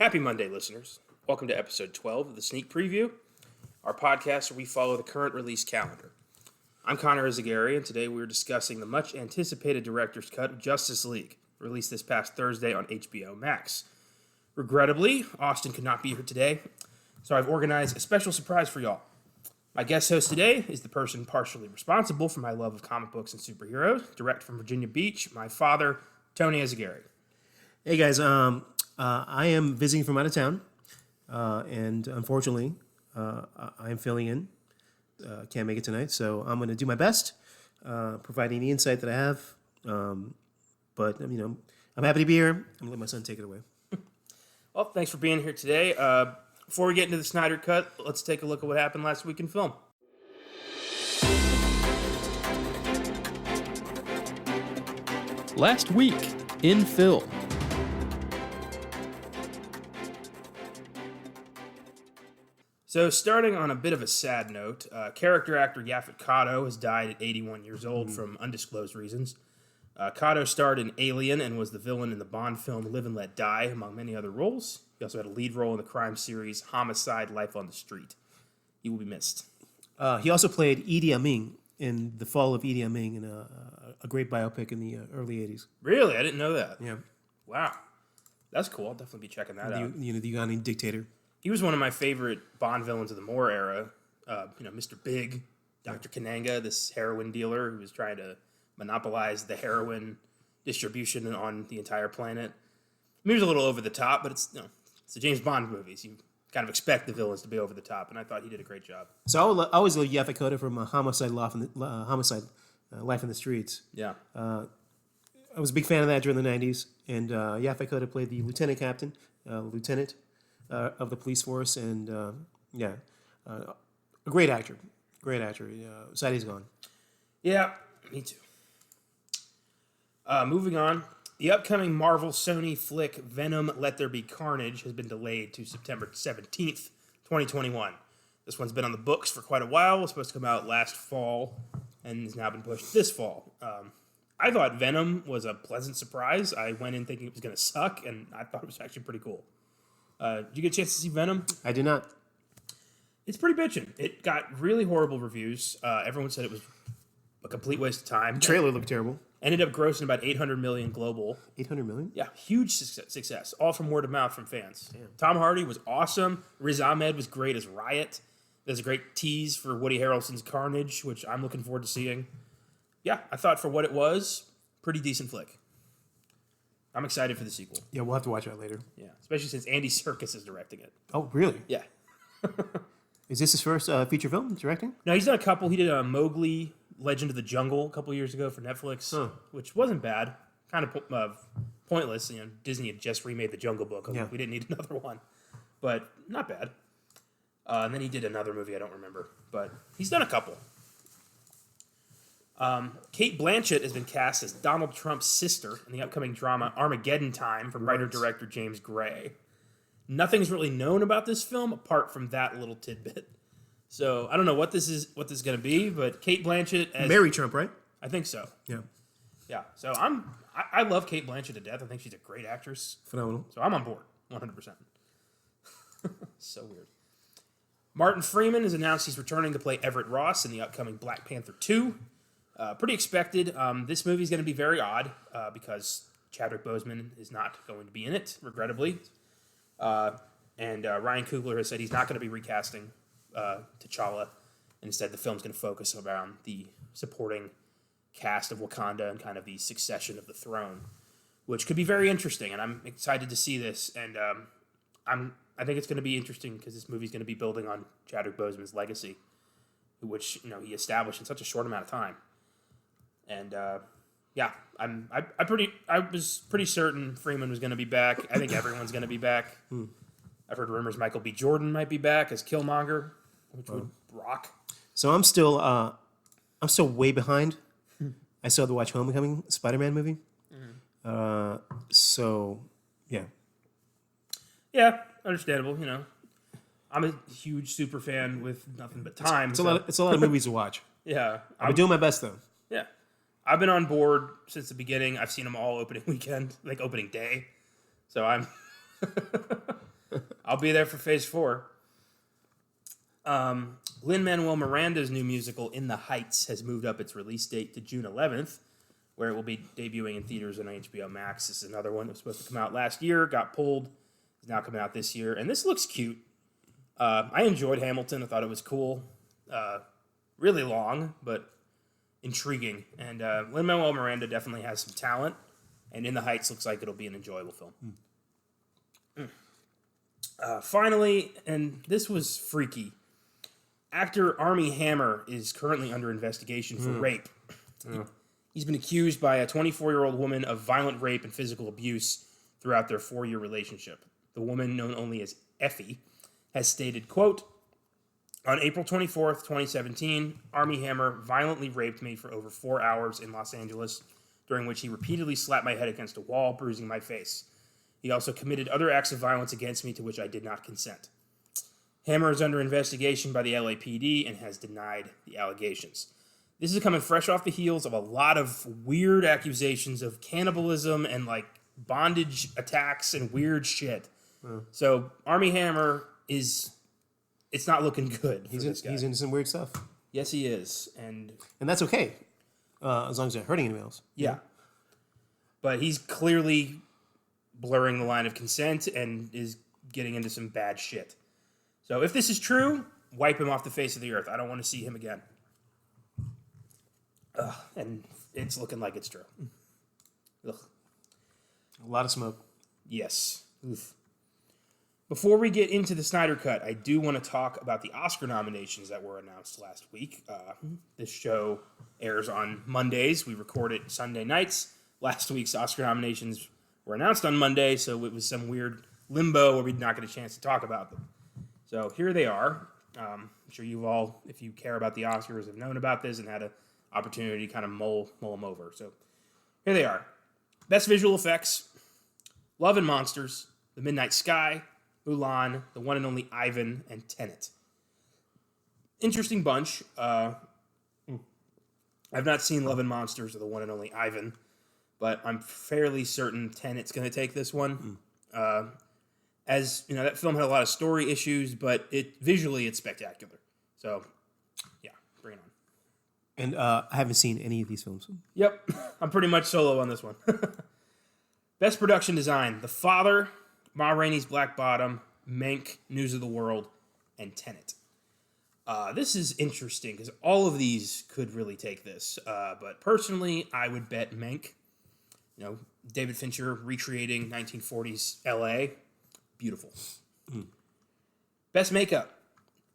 Happy Monday, listeners. Welcome to episode 12 of the Sneak Preview, our podcast where we follow the current release calendar. I'm Connor Eyzaguirre, and today we're discussing the much-anticipated director's cut of Justice League, released this past Thursday on HBO Max. Regrettably, Austin could not be here today, so I've organized a special surprise for y'all. My guest host today is the person partially responsible for my love of comic books and superheroes, direct from Virginia Beach, my father, Tony Eyzaguirre. Hey guys, I am visiting from out of town, and unfortunately, I am filling in. Can't make it tonight, so I'm going to do my best, provide any insight that I have. But I'm happy to be here. I'm going to let my son take it away. Well, thanks for being here today. Before we get into the Snyder Cut, let's take a look at what happened last week in film. Last week in film. So, starting on a bit of a sad note, character actor Yaphet Kotto has died at 81 years old from undisclosed reasons. Kotto starred in Alien and was the villain in the Bond film Live and Let Die, among many other roles. He also had a lead role in the crime series Homicide: Life on the Street. He will be missed. He also played Idi Amin in The Fall of Idi Amin in a great biopic in the early 80s. Really? I didn't know that. Yeah. Wow. That's cool. I'll definitely be checking that out. The Ugandan dictator. He was one of my favorite Bond villains of the Moore era. Mr. Big, Dr. Kananga, this heroin dealer who was trying to monopolize the heroin distribution on the entire planet. Maybe it was a little over the top, but it's the James Bond movies. You kind of expect the villains to be over the top, and I thought he did a great job. So I always love Yaphet Kotto from Homicide: Life in the Streets. Yeah. I was a big fan of that during the 90s, and Yaphet Kotto played the lieutenant of the police force, and a great actor. Sad he's gone. Yeah, me too. Moving on, the upcoming Marvel Sony flick Venom: Let There Be Carnage has been delayed to September 17th, 2021. This one's been on the books for quite a while. It was supposed to come out last fall and has now been pushed this fall. I thought Venom was a pleasant surprise. I went in thinking it was going to suck, and I thought it was actually pretty cool. Did you get a chance to see Venom? I did not. It's pretty bitchin'. It got really horrible reviews. Everyone said it was a complete waste of time. The trailer looked terrible. Ended up grossing about $800 million global. 800 million? Yeah, huge success. All from word of mouth from fans. Damn. Tom Hardy was awesome. Riz Ahmed was great as Riot. There's a great tease for Woody Harrelson's Carnage, which I'm looking forward to seeing. Yeah, I thought for what it was, pretty decent flick. I'm excited for the sequel. Yeah, we'll have to watch that later. Yeah, especially since Andy Serkis is directing it. Oh, really? Yeah. Is this his first feature film directing? No, he's done a couple. He did Mowgli, Legend of the Jungle a couple years ago for Netflix, which wasn't bad. Kind of pointless. Disney had just remade the Jungle Book. We didn't need another one, but not bad. And then he did another movie I don't remember, but he's done a couple. Cate Blanchett has been cast as Donald Trump's sister in the upcoming drama Armageddon Time from writer-director James Gray. Nothing's really known about this film apart from that little tidbit. So I don't know what this is going to be, but Cate Blanchett as Mary Trump, right? I think so. Yeah. Yeah. So I love Cate Blanchett to death. I think she's a great actress. Phenomenal. So I'm on board, 100%. So weird. Martin Freeman has announced he's returning to play Everett Ross in the upcoming Black Panther 2. Pretty expected. This movie is going to be very odd because Chadwick Boseman is not going to be in it, regrettably. And Ryan Coogler has said he's not going to be recasting T'Challa. Instead, the film's going to focus around the supporting cast of Wakanda and kind of the succession of the throne, which could be very interesting. And I'm excited to see this. And I think it's going to be interesting because this movie's going to be building on Chadwick Boseman's legacy, which he established in such a short amount of time. And I was pretty certain Freeman was going to be back. I think everyone's going to be back. I've heard rumors Michael B. Jordan might be back as Killmonger, which would rock. So I'm still way behind. I still have to watch Homecoming, Spider-Man movie. So yeah. Yeah, understandable. I'm a huge super fan with nothing but time. It's a lot of movies to watch. Yeah, I'm doing my best though. Yeah, I've been on board since the beginning. I've seen them all opening weekend, like opening day. So I'm I'll be there for Phase 4. Lin-Manuel Miranda's new musical, In the Heights, has moved up its release date to June 11th, where it will be debuting in theaters on HBO Max. This is another one that was supposed to come out last year, got pulled, is now coming out this year, and this looks cute. I enjoyed Hamilton. I thought it was cool. Really long, but intriguing. And Lin-Manuel Miranda definitely has some talent, and In the Heights looks like it'll be an enjoyable film. Finally, and this was freaky, actor Armie Hammer is currently under investigation for rape. He's been accused by a 24-year-old woman of violent rape and physical abuse throughout their 4-year relationship. The woman, known only as Effie, has stated, quote, "On April 24th, 2017, Armie Hammer violently raped me for over 4 hours in Los Angeles, during which he repeatedly slapped my head against a wall, bruising my face. He also committed other acts of violence against me to which I did not consent." Hammer is under investigation by the LAPD and has denied the allegations. This is coming fresh off the heels of a lot of weird accusations of cannibalism and like bondage attacks and weird shit. So Armie Hammer it's not looking good for this guy. He's into some weird stuff. Yes, he is. And that's okay, as long as you're not hurting anyone else. Yeah. But he's clearly blurring the line of consent and is getting into some bad shit. So if this is true, wipe him off the face of the earth. I don't want to see him again. And it's looking like it's true. Ugh. A lot of smoke. Yes. Oof. Before we get into the Snyder Cut, I do want to talk about the Oscar nominations that were announced last week. This show airs on Mondays. We record it Sunday nights. Last week's Oscar nominations were announced on Monday, so it was some weird limbo where we did not get a chance to talk about them. So here they are. I'm sure you've all, if you care about the Oscars, have known about this and had an opportunity to kind of mull them over. So here they are. Best Visual Effects, Love and Monsters, The Midnight Sky, Mulan, The One and Only Ivan, and Tenet. Interesting bunch. I've not seen Love and Monsters or The One and Only Ivan, but I'm fairly certain Tenet's going to take this one. As you know, that film had a lot of story issues, but visually it's spectacular. So, yeah, bring it on. And I haven't seen any of these films. Yep, I'm pretty much solo on this one. Best Production Design: The Father, Ma Rainey's Black Bottom, Mank, News of the World, and Tenet. This is interesting because all of these could really take this. But personally, I would bet Mank. You know, David Fincher recreating 1940s LA. Beautiful. Best Makeup: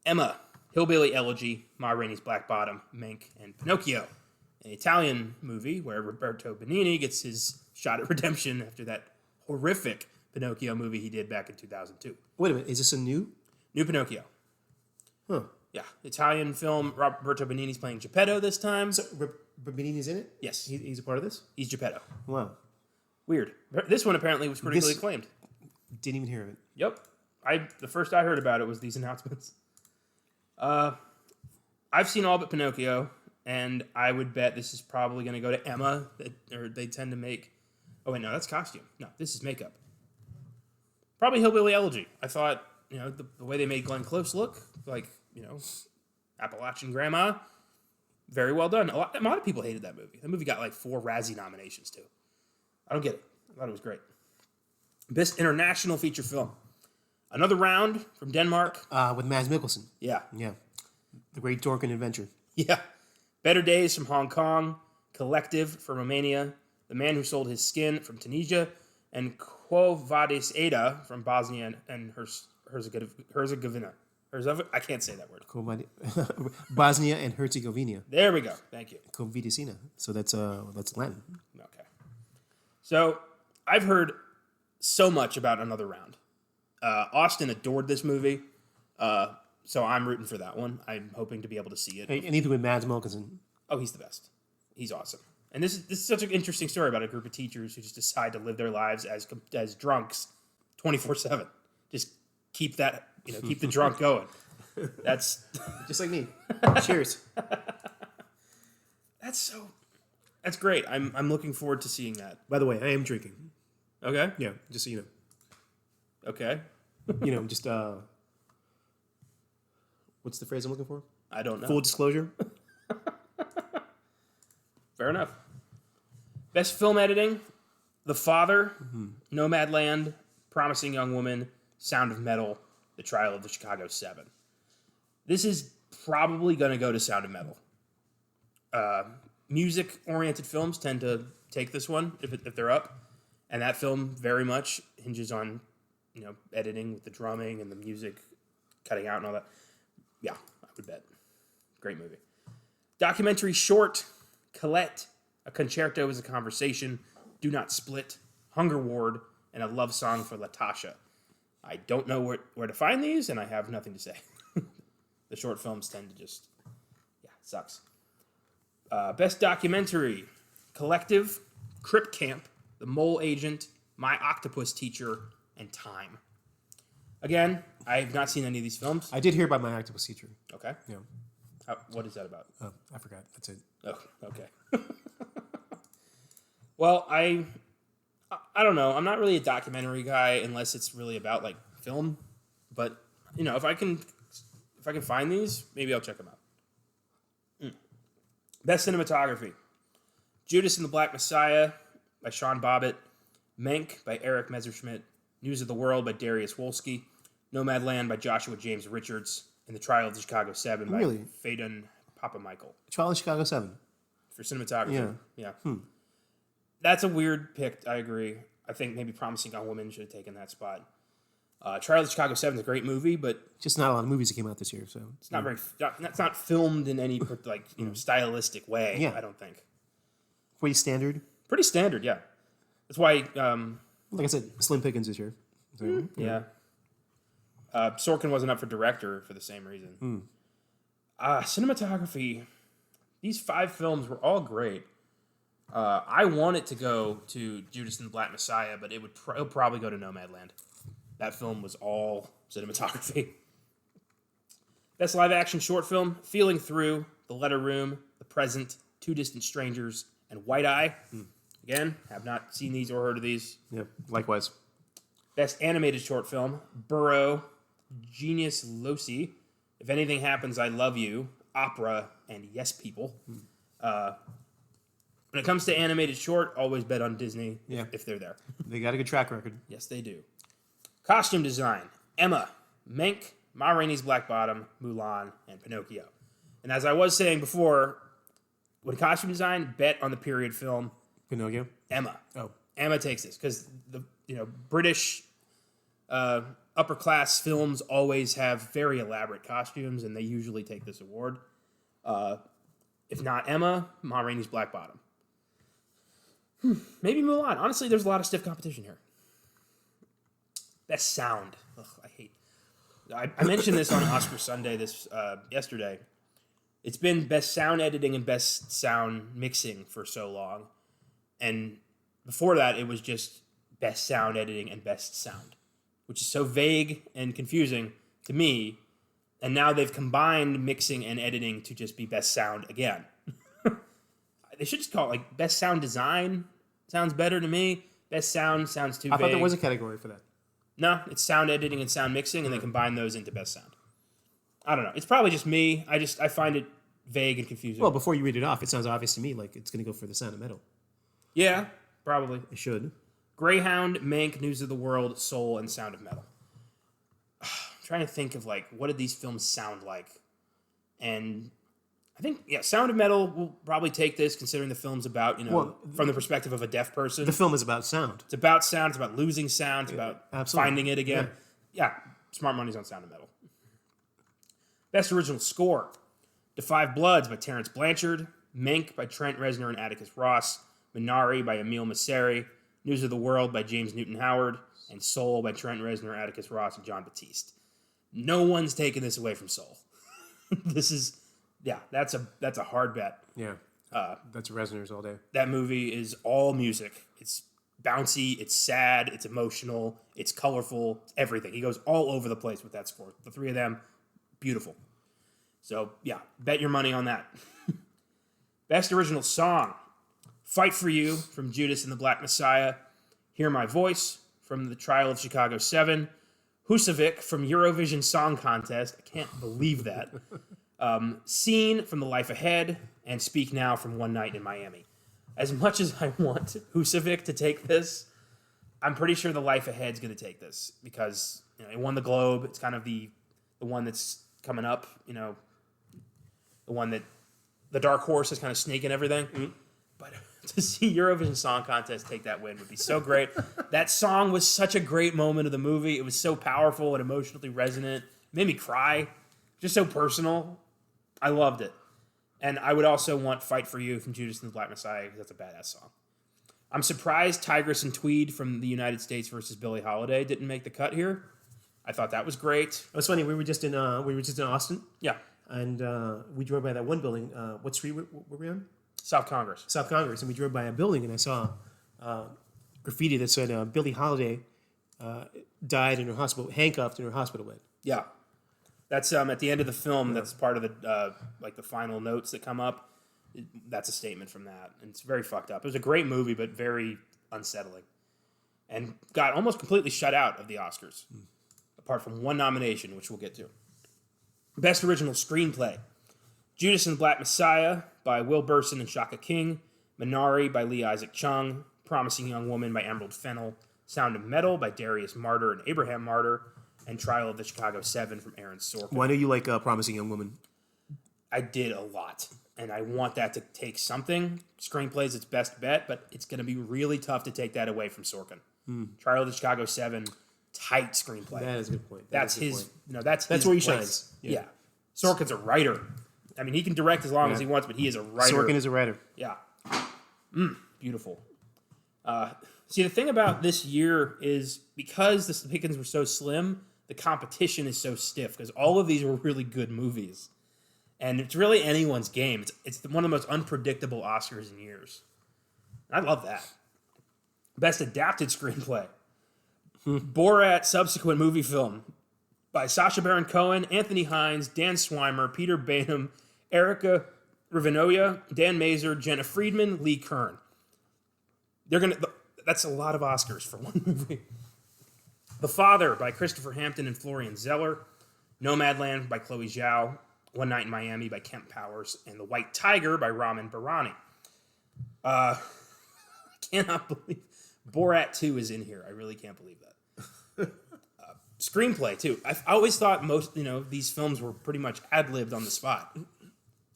Emma, Hillbilly Elegy, Ma Rainey's Black Bottom, Mank, and Pinocchio. An Italian movie where Roberto Benigni gets his shot at redemption after that horrific Pinocchio movie he did back in 2002. Wait a minute, is this a new Pinocchio. Huh. Yeah, Italian film. Roberto Benigni's playing Geppetto this time. So Benigni's in it? Yes. He's a part of this? He's Geppetto. Wow. Weird. This one apparently was critically acclaimed. Didn't even hear of it. Yep. The first I heard about it was these announcements. I've seen all but Pinocchio, and I would bet this is probably going to go to Emma, or they tend to make... Oh, wait, no, that's costume. No, this is makeup. Probably Hillbilly Elegy. I thought, you know, the way they made Glenn Close look, like, you know, Appalachian Grandma, very well done. A lot of people hated that movie. That movie got like 4 Razzie nominations, too. I don't get it. I thought it was great. Best International Feature Film: Another Round from Denmark. With Mads Mikkelsen. Yeah. Yeah. The Great Dorkin Adventure. Yeah. Better Days from Hong Kong. Collective from Romania. The Man Who Sold His Skin from Tunisia. And Quo Vadis Ada from Bosnia and Herzegovina. I can't say that word. Bosnia and Herzegovina. There we go. Thank you. Covidicina. So that's Latin. Okay. So I've heard so much about Another Round. Austin adored this movie, so I'm rooting for that one. I'm hoping to be able to see it. And even with Mads Mikkelsen. Oh, he's the best. He's awesome. And this is such an interesting story about a group of teachers who just decide to live their lives as drunks 24/7. Just keep that, keep the drunk going. That's just like me. Cheers. That's great. I'm looking forward to seeing that. By the way, I am drinking. Okay. Yeah, just so you know. Okay. Just what's the phrase I'm looking for? I don't know. Full disclosure. Fair enough. Best film editing: The Father, Nomadland, Promising Young Woman, Sound of Metal, The Trial of the Chicago 7. This is probably going to go to Sound of Metal. Music-oriented films tend to take this one if they're up, and that film very much hinges on editing with the drumming and the music cutting out and all that. Yeah, I would bet. Great movie. Documentary short: Colette, A Concerto is a Conversation, Do Not Split, Hunger Ward, and A Love Song for Latasha. I don't know where to find these, and I have nothing to say. The short films tend to just, it sucks. Best documentary: Collective, Crip Camp, The Mole Agent, My Octopus Teacher, and Time. Again, I have not seen any of these films. I did hear about My Octopus Teacher. Okay. Yeah. What is that about? Oh, I forgot. That's it. Oh, okay. Well, I don't know. I'm not really a documentary guy unless it's really about like film. But if I can find these, maybe I'll check them out. Best cinematography: Judas and the Black Messiah by Sean Bobbitt, Mank by Eric Messerschmidt, News of the World by Darius Wolski, Nomadland by Joshua James Richards, and The Trial of the Chicago 7 by Phaedon Papamichael. Trial of Chicago 7. For cinematography. Yeah. Hmm. That's a weird pick, I agree. I think maybe Promising Young Woman should have taken that spot. Trial of the Chicago 7 is a great movie, but just not a lot of movies that came out this year, so it's not very. That's not filmed in any stylistic way. Yeah. I don't think. Pretty standard. Pretty standard, yeah. That's why. Like I said, slim pickings this year. So, yeah. Sorkin wasn't up for director for the same reason. Cinematography. These 5 films were all great. I want it to go to Judas and the Black Messiah, but it'll probably go to Nomadland. That film was all cinematography. Best live action short film: Feeling Through, The Letter Room, The Present, Two Distant Strangers, and White Eye. Again, have not seen these or heard of these. Yeah, likewise. Best animated short film: Burrow, Genius Loci, If Anything Happens, I Love You, Opera, and Yes People. When it comes to animated short, always bet on Disney if they're there. They got a good track record. Yes, they do. Costume design: Emma, Mank, Ma Rainey's Black Bottom, Mulan, and Pinocchio. And as I was saying before, with costume design, bet on the period film Pinocchio? Emma. Oh. Emma takes this because the British upper class films always have very elaborate costumes, and they usually take this award. If not Emma, Ma Rainey's Black Bottom. Maybe Mulan. Honestly, there's a lot of stiff competition here. Best sound. Ugh, I hate. I mentioned this on Oscar Sunday yesterday. It's been best sound editing and best sound mixing for so long, and before that, it was just best sound editing and best sound, which is so vague and confusing to me. And now they've combined mixing and editing to just be best sound again. They should just call it like best sound design. Sounds better to me. Best sound sounds too vague. I thought there was a category for that. No, it's sound editing and sound mixing, and they combine those into best sound. I don't know. It's probably just me. I find it vague and confusing. Well, before you read it off, it sounds obvious to me like it's going to go for the Sound of Metal. Yeah, probably. It should. Greyhound, Mank, News of the World, Soul, and Sound of Metal. I'm trying to think of what did these films sound like, and I think Sound of Metal will probably take this, considering the film's about from the perspective of a deaf person. The film is about sound. It's about sound. It's about losing sound. It's about finding it again. Yeah, smart money's on Sound of Metal. Best original score: The Five Bloods by Terrence Blanchard, Mank by Trent Reznor and Atticus Ross, Minari by Emile Masseri, News of the World by James Newton Howard, and Soul by Trent Reznor, Atticus Ross, and John Batiste. No one's taking this away from Soul. This is, that's a hard bet. Yeah, that's Reznor's all day. That movie is all music. It's bouncy, it's sad, it's emotional, it's colorful, it's everything. He goes all over the place with that score. The three of them, beautiful. So, bet your money on that. Best original song: Fight for You from Judas and the Black Messiah, Hear My Voice from The Trial of Chicago 7, Husavik from Eurovision Song Contest. I can't believe that. Scene from The Life Ahead, and Speak Now from One Night in Miami. As much as I want Husavik to take this, I'm pretty sure The Life Ahead's going to take this because it won the Globe. It's kind of the one that's coming up, the one that the dark horse is kind of sneaking everything. Mm-hmm. But to see Eurovision Song Contest take that win would be so great. That song was such a great moment of the movie. It was so powerful and emotionally resonant. It made me cry. Just so personal. I loved it. And I would also want Fight For You from Judas and the Black Messiah because that's a badass song. I'm surprised Tigress and Tweed from the United States versus Billie Holiday didn't make the cut here. I thought that was great. It was funny. We were just in Austin. Yeah. And we drove by that one building. What street were we on? South Congress. South Congress. And we drove by a building, and I saw graffiti that said Billie Holiday died in her hospital, handcuffed in her hospital bed. Yeah. That's at the end of the film. That's part of the the final notes that come up. That's a statement from that, and it's very fucked up. It was a great movie, but very unsettling, and got almost completely shut out of the Oscars, apart from one nomination, which we'll get to. Best Original Screenplay: Judas and the Black Messiah by Will Burson and Shaka King, Minari by Lee Isaac Chung, Promising Young Woman by Emerald Fennell, Sound of Metal by Darius Martyr and Abraham Martyr, and Trial of the Chicago 7 from Aaron Sorkin. Why do you like Promising Young Woman? I did a lot, and I want that to take something. Screenplay's its best bet, but it's going to be really tough to take that away from Sorkin. Trial of the Chicago 7, tight screenplay. That is a good point. That's his. That's where he place. shines. Yeah. Sorkin's a writer. I mean, he can direct as long as he wants, but he is a writer. Sorkin is a writer. Yeah. Beautiful. See, the thing about this year is because the pickings were so slim, the competition is so stiff because all of these were really good movies. And it's really anyone's game. It's one of the most unpredictable Oscars in years. And I love that. Best Adapted Screenplay. Borat subsequent movie film by Sacha Baron Cohen, Anthony Hines, Dan Swimer, Peter Bainham, Erica Rivenoya, Dan Mazer, Jenna Friedman, Lee Kern. That's a lot of Oscars for one movie. The Father by Christopher Hampton and Florian Zeller, Nomadland by Chloe Zhao, One Night in Miami by Kemp Powers, and The White Tiger by Ramin Barani. I cannot believe Borat 2 is in here. I really can't believe that. Screenplay, too. I've always thought most, these films were pretty much ad-libbed on the spot.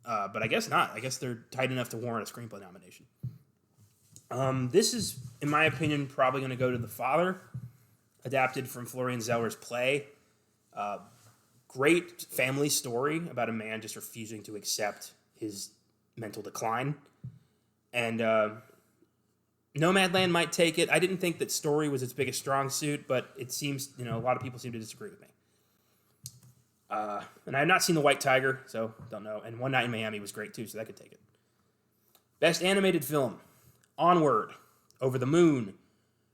But I guess not. I guess they're tight enough to warrant a screenplay nomination. This is, in my opinion, probably going to go to The Father, adapted from Florian Zeller's play. Great family story about a man just refusing to accept his mental decline. And Nomadland might take it. I didn't think that story was its biggest strong suit, but it seems, a lot of people seem to disagree with me. And I have not seen The White Tiger, so don't know. And One Night in Miami was great, too, so that could take it. Best Animated Film: Onward, Over the Moon,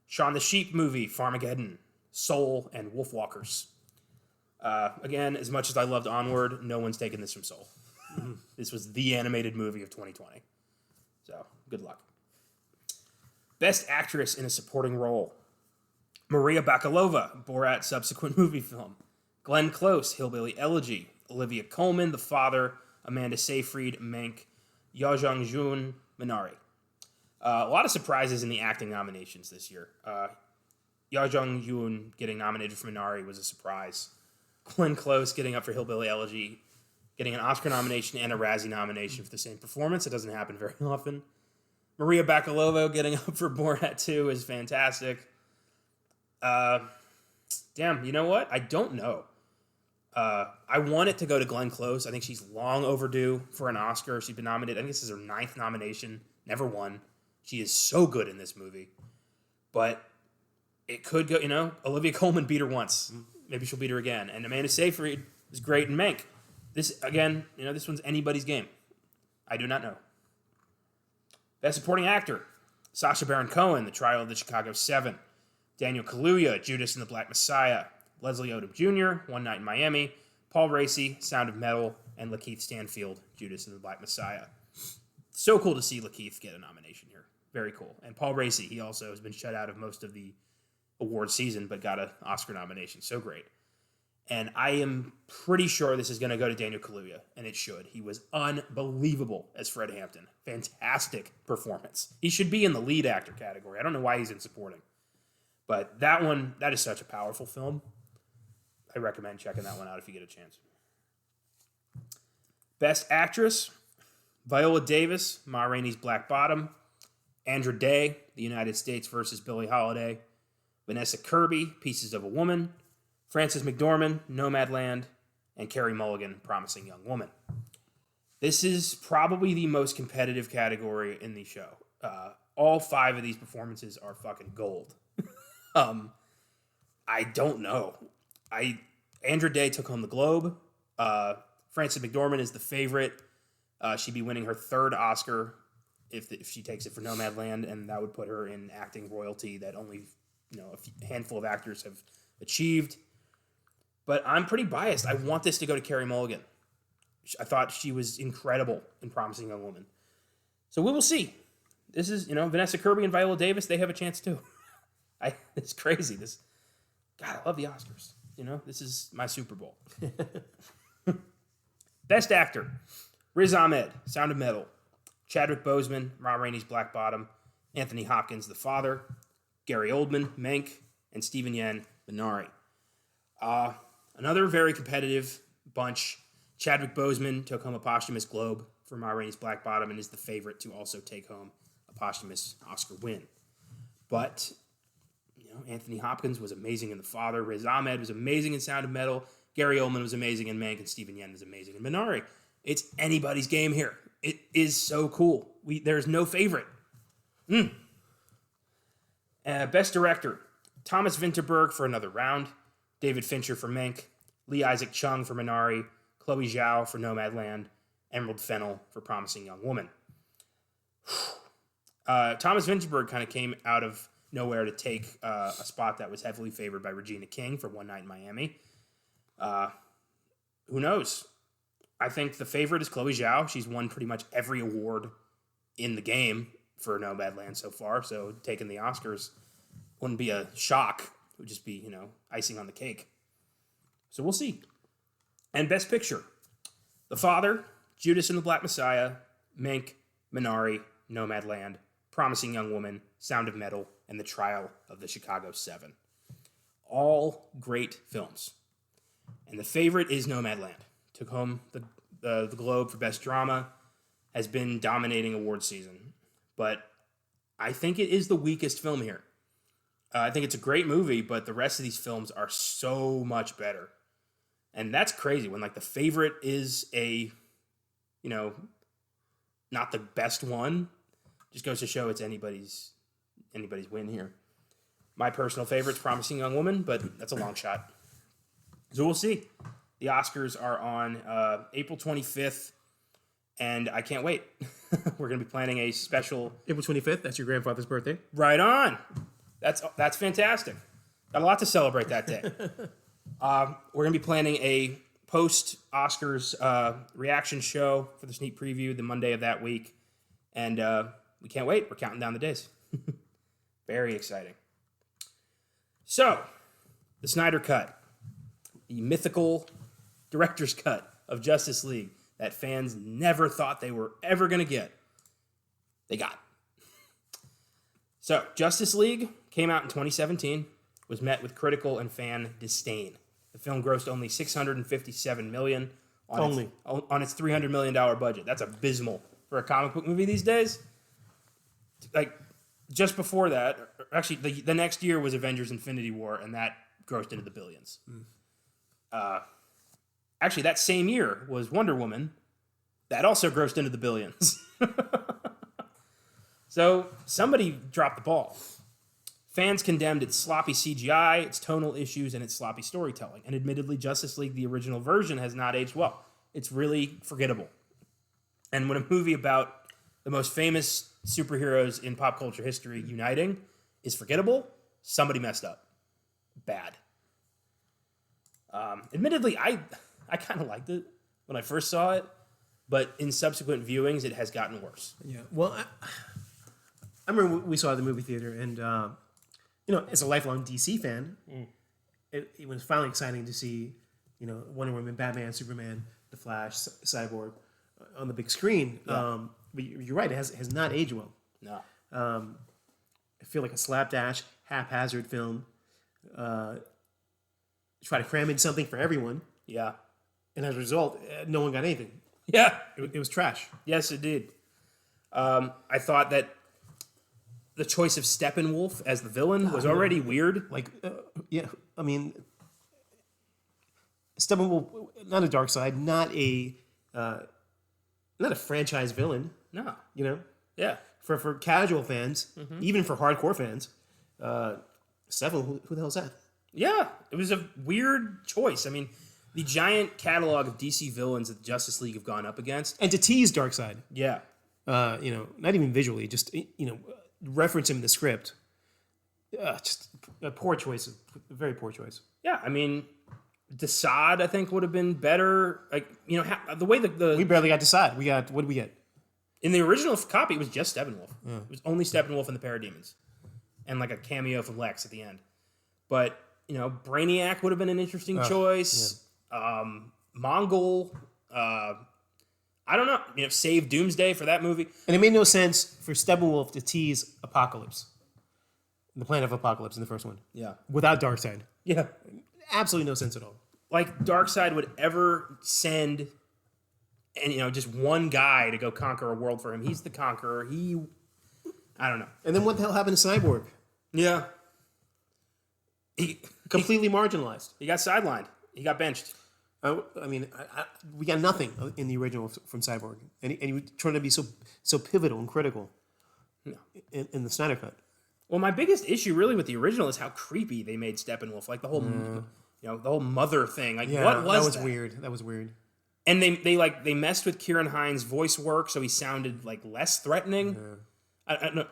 Shaun the Sheep movie, Farmageddon, Soul, and Wolfwalkers. Again, as much as I loved Onward, no one's taken this from Soul. This was the animated movie of 2020. So, good luck. Best Actress in a Supporting Role: Maria Bakalova, Borat subsequent movie film, Glenn Close, Hillbilly Elegy, Olivia Colman, The Father, Amanda Seyfried, Mank, Ya Jung-joon, Minari. A lot of surprises in the acting nominations this year. Ya Jung-joon getting nominated for Minari was a surprise. Glenn Close getting up for Hillbilly Elegy, getting an Oscar nomination and a Razzie nomination for the same performance. It doesn't happen very often. Maria Bakalova getting up for Borat 2 is fantastic. Damn, you know what? I don't know. I want it to go to Glenn Close. I think she's long overdue for an Oscar. She's been nominated. I think this is her 9th nomination. Never won. She is so good in this movie. But it could go, Olivia Colman beat her once. Maybe she'll beat her again. And Amanda Seyfried is great in Mank. This, again, this one's anybody's game. I do not know. Best Supporting Actor: Sacha Baron Cohen, The Trial of the Chicago 7, Daniel Kaluuya, Judas and the Black Messiah, Leslie Odom Jr., One Night in Miami, Paul Raci, Sound of Metal, and Lakeith Stanfield, Judas and the Black Messiah. So cool to see Lakeith get a nomination here. Very cool. And Paul Raci, he also has been shut out of most of the award season, but got an Oscar nomination. So great. And I am pretty sure this is going to go to Daniel Kaluuya, and it should. He was unbelievable as Fred Hampton. Fantastic performance. He should be in the lead actor category. I don't know why he's in supporting. But that is such a powerful film. I recommend checking that one out if you get a chance. Best Actress, Viola Davis, Ma Rainey's Black Bottom, Andra Day, The United States versus Billie Holiday, Vanessa Kirby, Pieces of a Woman, Frances McDormand, Nomadland, and Carey Mulligan, Promising Young Woman. This is probably the most competitive category in the show. All 5 of these performances are fucking gold. I don't know. Andra Day took home the Globe. Frances McDormand is the favorite. She'd be winning her 3rd Oscar if she takes it for Nomadland, and that would put her in acting royalty that only a handful of actors have achieved. But I'm pretty biased. I want this to go to Carey Mulligan. I thought she was incredible in Promising Young Woman. So we will see. This is, Vanessa Kirby and Viola Davis, they have a chance too. It's crazy. God, I love the Oscars. This is my Super Bowl. Best Actor, Riz Ahmed, Sound of Metal, Chadwick Boseman, Ma Rainey's Black Bottom, Anthony Hopkins, The Father, Gary Oldman, Mank, and Stephen Yeun, Minari. Another very competitive bunch. Chadwick Boseman took home a posthumous Globe for Ma Rainey's Black Bottom and is the favorite to also take home a posthumous Oscar win. But, Anthony Hopkins was amazing in The Father. Riz Ahmed was amazing in Sound of Metal. Gary Oldman was amazing in Mank, and Stephen Yeun was amazing in Minari. It's anybody's game here. It is so cool. There's no favorite. Best Director, Thomas Vinterberg for Another Round, David Fincher for Mank, Lee Isaac Chung for Minari, Chloe Zhao for Nomadland, Emerald Fennell for Promising Young Woman. Thomas Vinterberg kind of came out of nowhere to take a spot that was heavily favored by Regina King for One Night in Miami. Who knows? I think the favorite is Chloe Zhao. She's won pretty much every award in the game for Nomadland so far, so taking the Oscars wouldn't be a shock. It would just be, icing on the cake. So we'll see. And Best Picture, The Father, Judas and the Black Messiah, Mank, Minari, Nomadland, Promising Young Woman, Sound of Metal, and The Trial of the Chicago 7. All great films. And the favorite is Nomadland. Took home the Globe for Best Drama, has been dominating award season. But I think it is the weakest film here. I think it's a great movie, but the rest of these films are so much better. And that's crazy when the favorite is not the best one. Just goes to show it's anybody's win here. My personal favorite's Promising Young Woman, but that's a long shot. So we'll see. The Oscars are on April 25th, and I can't wait. We're going to be planning a special... April 25th, that's your grandfather's birthday. Right on. That's fantastic. Got a lot to celebrate that day. We're going to be planning a post-Oscars reaction show for the sneak preview the Monday of that week, and we can't wait. We're counting down the days. Very exciting. So, the Snyder Cut. The mythical director's cut of Justice League that fans never thought they were ever going to get. They got. So, Justice League came out in 2017, was met with critical and fan disdain. The film grossed only $657 million on its $300 million budget. That's abysmal for a comic book movie these days. Just before that, actually, the next year was Avengers Infinity War, and that grossed into the billions. Actually, that same year was Wonder Woman. That also grossed into the billions. So, somebody dropped the ball. Fans condemned its sloppy CGI, its tonal issues, and its sloppy storytelling. And admittedly, Justice League, the original version, has not aged well. It's really forgettable. And when a movie about the most famous superheroes in pop culture history uniting is forgettable, somebody messed up. Bad. Admittedly, I kind of liked it when I first saw it, but in subsequent viewings, it has gotten worse. Yeah. Well, I remember we saw it at the movie theater, and as a lifelong DC fan, it was finally exciting to see, Wonder Woman, Batman, Superman, The Flash, Cyborg on the big screen. Yeah. But you're right; it has not aged well. No. I feel like a slapdash, haphazard film. Try to cram in something for everyone, Yeah. and as a result, no one got anything. Yeah. It was trash. Yes, it did. I thought that the choice of Steppenwolf as the villain was already weird. Like, I mean, Steppenwolf, not a dark side, not a franchise villain. No. Yeah. For casual fans, even for hardcore fans, Steppenwolf, who the hell's that? Yeah. It was a weird choice. I mean, the giant catalog of DC villains that the Justice League have gone up against. And to tease Darkseid, Yeah. not even visually, just reference him in the script. Just a poor choice, a very poor choice. Yeah. I mean, Desaad, I think, would have been better. Like, the way the We barely got Desaad. What did we get? in the original copy, it was just Steppenwolf. It was only Steppenwolf and the Parademons, and like a cameo from Lex at the end. But Brainiac would have been an interesting choice. Mongol. I don't know. Save Doomsday for that movie. And it made no sense for Steppenwolf to tease Apocalypse, the planet of Apocalypse in the first one, Yeah. without Darkseid. Yeah. Absolutely no sense at all. Like Darkseid would ever send, and just one guy to go conquer a world for him. He's the conqueror. I don't know. And then what the hell happened to Cyborg? Yeah. He Completely marginalized. got sidelined. He got benched. We got nothing in the original from Cyborg, and he was trying to be so pivotal and critical in the Snyder Cut. Well, my biggest issue really with the original is how creepy they made Steppenwolf. Like the whole, the whole mother thing. Like, what was that? Weird. That was weird. And they messed with Kieran Hines' voice work, so he sounded like less threatening. I don't know.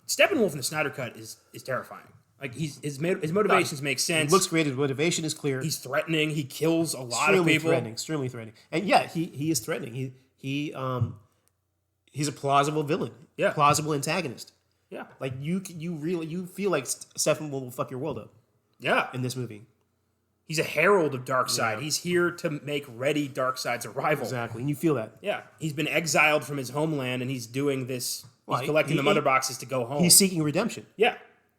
Steppenwolf in the Snyder Cut is terrifying. Like his motivations make sense. He looks great. His motivation is clear. He's threatening. He kills a lot of people. Extremely threatening. And yeah, he is threatening. He's a plausible villain. Yeah. Plausible antagonist. Yeah. Like you feel like Stephen will fuck your world up Yeah. in this movie. He's a herald of Darkseid. Yeah. He's here to make ready Darkseid's arrival. Exactly. And you feel that. Yeah. He's been exiled from his homeland, and he's doing this. Well, He's collecting the mother boxes to go home. He's seeking redemption Yeah.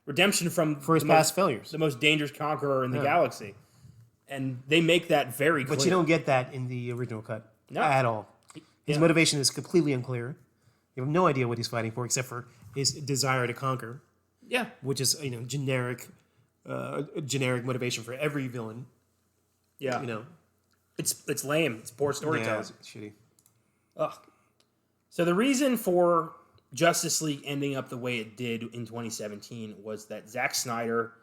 Redemption for his past failures. The most dangerous conqueror in the galaxy. And they make that very clear. But you don't get that in the original cut at all. His motivation is completely unclear. You have no idea what he's fighting for except for his desire to conquer. Yeah. Which is generic motivation for every villain. Yeah. It's lame. It's poor storytelling. Yeah, it's shitty. Ugh. So the reason for Justice League ending up the way it did in 2017 was that Zack Snyder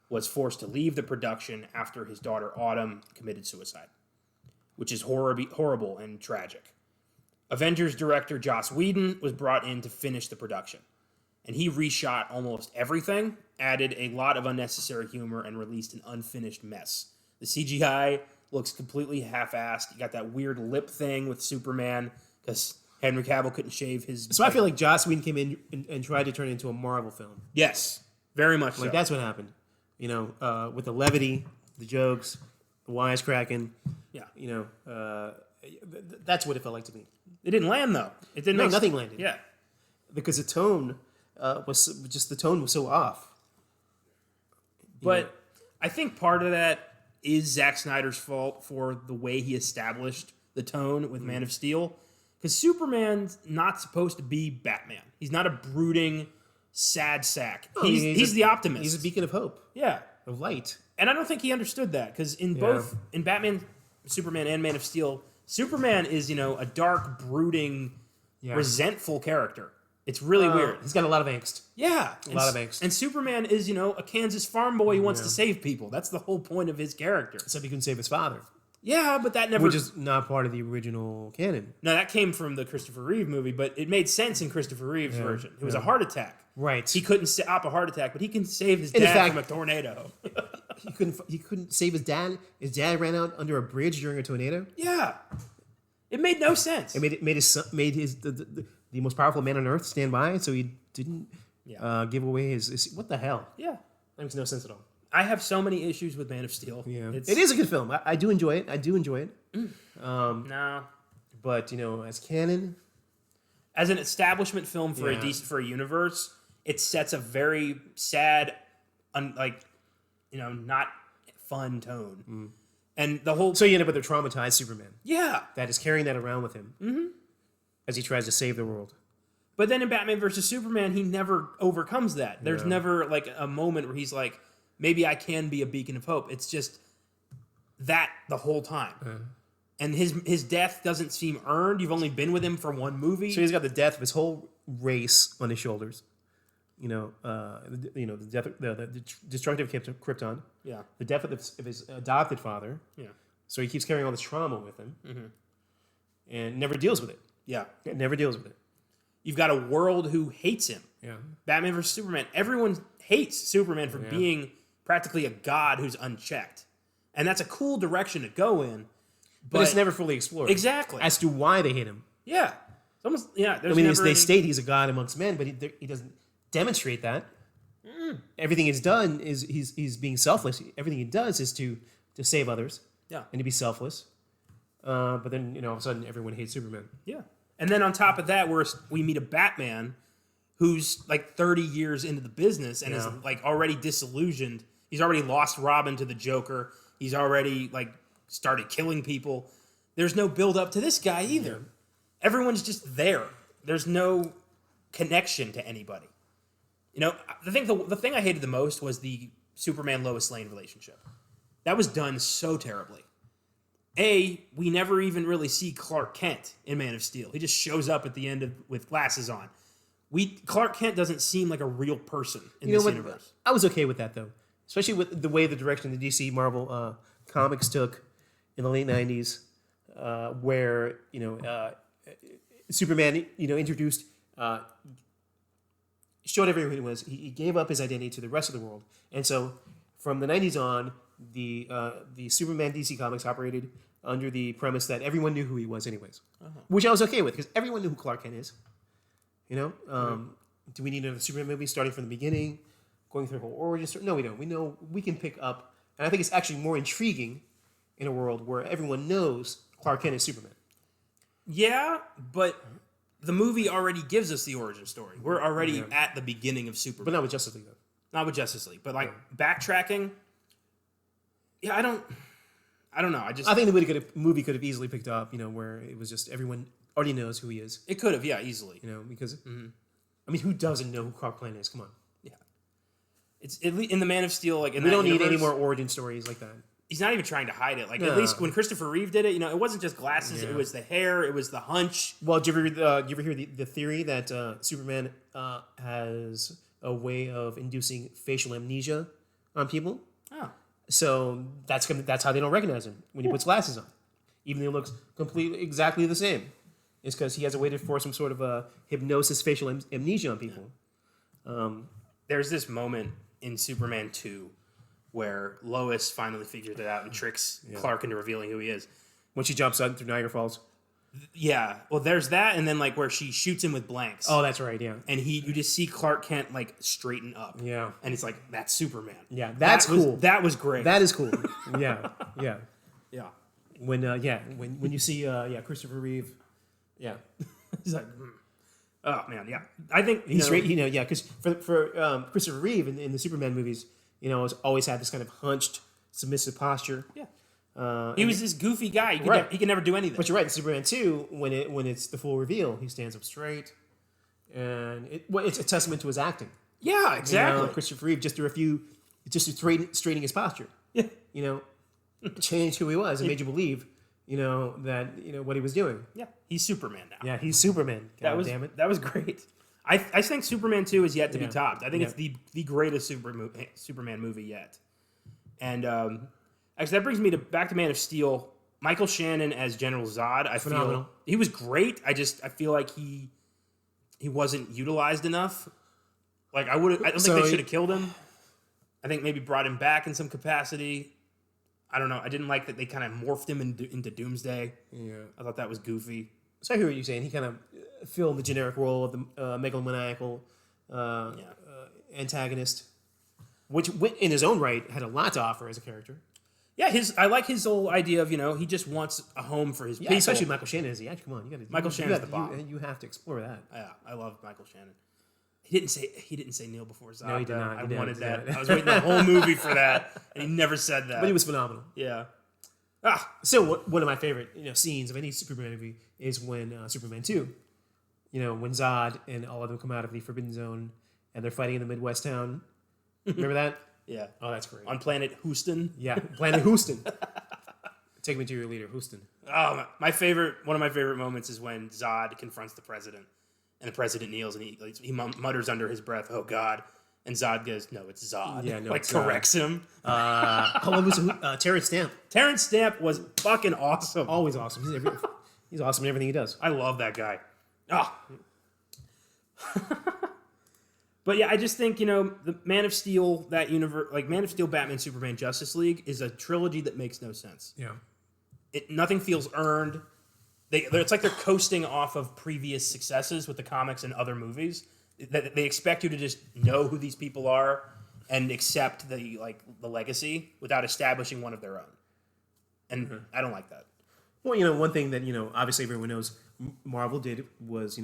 was forced to leave the production after his daughter Autumn committed suicide, which is horrible and tragic. Avengers director Joss Whedon was brought in to finish the production, and he reshot almost everything, added a lot of unnecessary humor, and released an unfinished mess. The CGI looks completely half-assed. You got that weird lip thing with Superman because Henry Cavill couldn't shave his... So I feel like Joss Whedon came in and tried to turn it into a Marvel film. Yes, very much so. That's what happened. With the levity, the jokes, the wisecracking. Yeah. That's what it felt like to me. It didn't land, though. It didn't. No, nothing landed. Yeah. Because the tone was so off. But I think part of that is Zack Snyder's fault for the way he established the tone with Man of Steel. Because Superman's not supposed to be Batman. He's not a brooding, sad sack. He's the optimist. He's a beacon of hope. Yeah. Of light. And I don't think he understood that. Because in Batman, Superman, and Man of Steel, Superman is, a dark, brooding, resentful character. It's really weird. He's got a lot of angst. Yeah. A lot of angst. And Superman is, a Kansas farm boy who wants to save people. That's the whole point of his character. Except he couldn't save his father. Yeah, but that never... Which is not part of the original canon. No, that came from the Christopher Reeve movie, but it made sense in Christopher Reeve's version. It was a heart attack. Right. He couldn't stop a heart attack, but he can save his dad from a tornado. He couldn't save his dad. His dad ran out under a bridge during a tornado. Yeah. It made no sense. It made his son, the most powerful man on earth stand by, so he didn't give away his... What the hell? Yeah. That makes no sense at all. I have so many issues with Man of Steel. Yeah, it is a good film. I do enjoy it. No. But as canon, As an establishment film for a universe, it sets a very sad, not fun tone. And the whole... So you end up with a traumatized Superman. Yeah. That is carrying that around with him as he tries to save the world. But then in Batman vs. Superman, he never overcomes that. There's never like a moment where he's like, maybe I can be a beacon of hope. It's just that the whole time. And his death doesn't seem earned. You've only been with him for one movie. So he's got the death of his whole race on his shoulders. The death, the destructive Krypton. Yeah. The death of his adopted father. Yeah. So he keeps carrying all this trauma with him, and never deals with it. Yeah. Never deals with it. You've got a world who hates him. Yeah. Batman vs. Superman. Everyone hates Superman for being practically a god who's unchecked. And that's a cool direction to go in. But it's never fully explored. Exactly. As to why they hate him. Yeah. It's almost, they state he's a god amongst men, but he doesn't demonstrate that. Everything he's done is he's being selfless. Everything he does is to save others. Yeah. And to be selfless. But then, all of a sudden, everyone hates Superman. Yeah. And then on top of that, we meet a Batman who's like 30 years into the business and is like already disillusioned. He's already lost Robin to the Joker. He's already like started killing people. There's no build up to this guy either. Yeah. Everyone's just there. There's no connection to anybody. The thing I hated the most was the Superman Lois Lane relationship. That was done so terribly. We never even really see Clark Kent in Man of Steel. He just shows up at the end with glasses on. Clark Kent doesn't seem like a real person in this universe. I was okay with that, though. Especially with the way the direction the DC Marvel comics took in the late 90s, where, Superman, introduced, showed everyone who he was. He gave up his identity to the rest of the world. And so from the 90s on, the Superman DC comics operated under the premise that everyone knew who he was anyways, which I was okay with because everyone knew who Clark Kent is. Do we need another Superman movie starting from the beginning, going through the whole origin story? No, we don't. We know we can pick up, and I think it's actually more intriguing in a world where everyone knows Clark Kent is Superman. Yeah, but the movie already gives us the origin story. We're already at the beginning of Superman. But not with Justice League, though. Not with Justice League. But backtracking, I don't know. I think the movie could have easily picked up, where it was just everyone already knows who he is. It could have, easily. Because, who doesn't know who Clark Kent is? Come on. Yeah. It's in the Man of Steel, we don't need any more origin stories like that. He's not even trying to hide it. At least when Christopher Reeve did it, it wasn't just glasses. Yeah. It was the hair. It was the hunch. Well, did you ever hear the theory that Superman has a way of inducing facial amnesia on people? Oh. So that's how they don't recognize him when he puts glasses on, even though he looks exactly the same. It's because he has a way to force some sort of a hypnosis facial amnesia on people. There's this moment in Superman 2 where Lois finally figures it out and tricks Clark into revealing who he is. When she jumps out through Niagara Falls. Yeah. Well, there's that, and then where she shoots him with blanks. Oh, that's right, yeah. And you just see Clark Kent straighten up. Yeah. And it's that's Superman. Yeah, that's cool. That was great. That is cool. Yeah. Yeah. Yeah. When you see Christopher Reeve. Yeah. He's like, oh man, yeah. I think he's right, because for Christopher Reeve in the Superman movies, has always had this kind of hunched, submissive posture. Yeah. He was this goofy guy. He could never do anything. But you're right. In Superman 2, when it's the full reveal, he stands up straight, and it's a testament to his acting. Yeah, exactly. Christopher Reeve just straightening his posture. Yeah. Changed who he was and made you believe, that what he was doing. Yeah, he's Superman now. Yeah, he's Superman. Damn it. That was great. I think Superman 2 is yet to be topped. I think it's the greatest Superman movie yet. And actually, that brings me back to Man of Steel. Michael Shannon as General Zod. Phenomenal. Feel he was great. I feel like he wasn't utilized enough. I don't think they should have killed him. I think maybe brought him back in some capacity. I don't know. I didn't like that they kind of morphed him into Doomsday. Yeah, I thought that was goofy. So I hear what you're saying. He kind of filled the generic role of the megalomaniacal antagonist. which in his own right had a lot to offer as a character. Yeah, I like his whole idea of, he just wants a home for his people. Especially Michael Shannon is the actor. Come on, Michael Shannon's the bomb. You have to explore that. Yeah, I love Michael Shannon. He didn't say Neil before Zod. No, he did not. I wanted that. I was waiting the whole movie for that, and he never said that. But he was phenomenal. Yeah. So one of my favorite scenes of any Superman movie is when Superman 2, when Zod and all of them come out of the Forbidden Zone and they're fighting in the Midwest town. Remember that? Yeah. Oh, that's great. On planet Houston. Yeah, planet Houston. Take me to your leader, Houston. Oh, one of my favorite moments is when Zod confronts the president, and the president kneels and he mutters under his breath, "Oh God," and Zod goes, "No, it's Zod." Yeah, no, it's corrects him. What was Terrence Stamp? Terrence Stamp was fucking awesome. Always awesome. He's awesome in everything he does. I love that guy. But yeah, I just think, the Man of Steel, that universe, like Man of Steel, Batman, Superman, Justice League is a trilogy that makes no sense. Yeah. Nothing feels earned. It's like they're coasting off of previous successes with the comics and other movies. They expect you to just know who these people are and accept the legacy without establishing one of their own. And I don't like that. Well, one thing that, obviously everyone knows Marvel did was,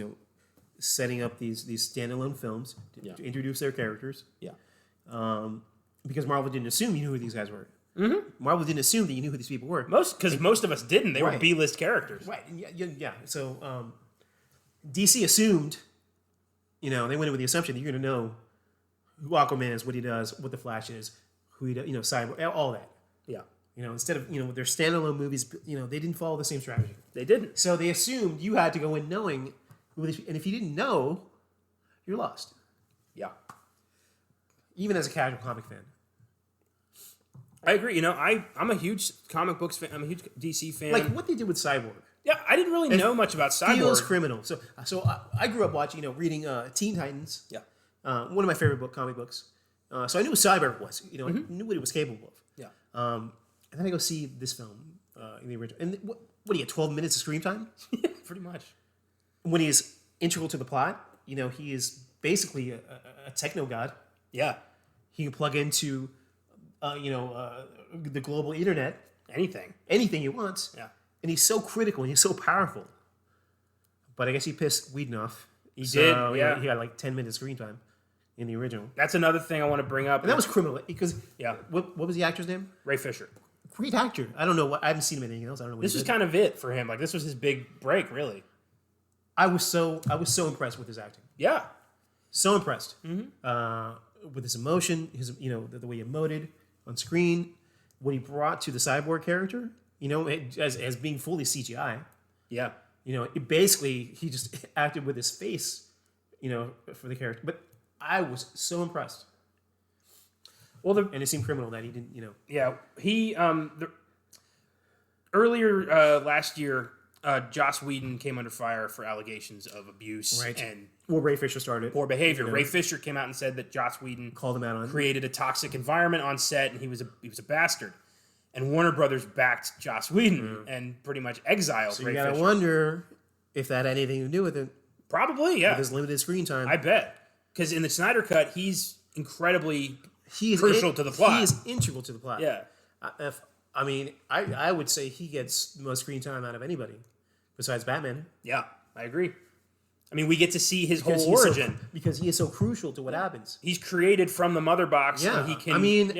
setting up these standalone films to introduce their characters. Yeah. Because Marvel didn't assume you knew who these guys were. Mm-hmm. Marvel didn't assume that you knew who these people were. Because most of us didn't. They were B-list characters. Right. Yeah. So DC assumed, they went in with the assumption that you're going to know who Aquaman is, what he does, what the Flash is, who he does, Cyborg, all that. Yeah. Instead of, their standalone movies, they didn't follow the same strategy. They didn't. So they assumed you had to go in knowing who these, and if you didn't know, you're lost. Yeah. Even as a casual comic fan. I agree. I'm a huge comic books fan. I'm a huge DC fan. Like what they did with Cyborg. Yeah, I didn't really know much about Cyborg. Feels criminal. So I grew up watching, reading Teen Titans. Yeah. One of my favorite comic books. So I knew what Cyborg was. I knew what he was capable of. Yeah. And then I go see this film in the original. And what do you get? 12 minutes of screen time? Yeah, pretty much. When he is integral to the plot, he is basically a techno god. Yeah. He can plug into, the global internet. Anything he wants. Yeah. And he's so critical and he's so powerful. But I guess he pissed Whedon off. He did, yeah. He got like 10 minutes screen time in the original. That's another thing I want to bring up. And that was criminal because, yeah. What was the actor's name? Ray Fisher. Great actor. I don't know I haven't seen him in anything else. I don't know what this was kind of it for him. Like this was his big break, really. I was so impressed with his acting. Yeah. So impressed. With his emotion, the way he emoted on screen, what he brought to the Cyborg character, as being fully CGI. Yeah. Basically he just acted with his face, for the character. But I was so impressed. Well, and it seemed criminal that he didn't, Yeah, he earlier last year, Joss Whedon came under fire for allegations of abuse and Ray Fisher started poor behavior. Ray Fisher came out and said that Joss Whedon called him out on created a toxic environment on set, and he was a bastard. And Warner Brothers backed Joss Whedon and pretty much exiled Ray Fisher. So you gotta wonder if that had anything to do with it. Probably, yeah. With his limited screen time, I bet. Because in the Snyder Cut, he's incredibly crucial to the plot. He is integral to the plot. Yeah. I would say he gets the most screen time out of anybody besides Batman. Yeah, I agree. I mean, we get to see his whole origin. Because he is so crucial to what happens. He's created from the mother box. Yeah. And he can,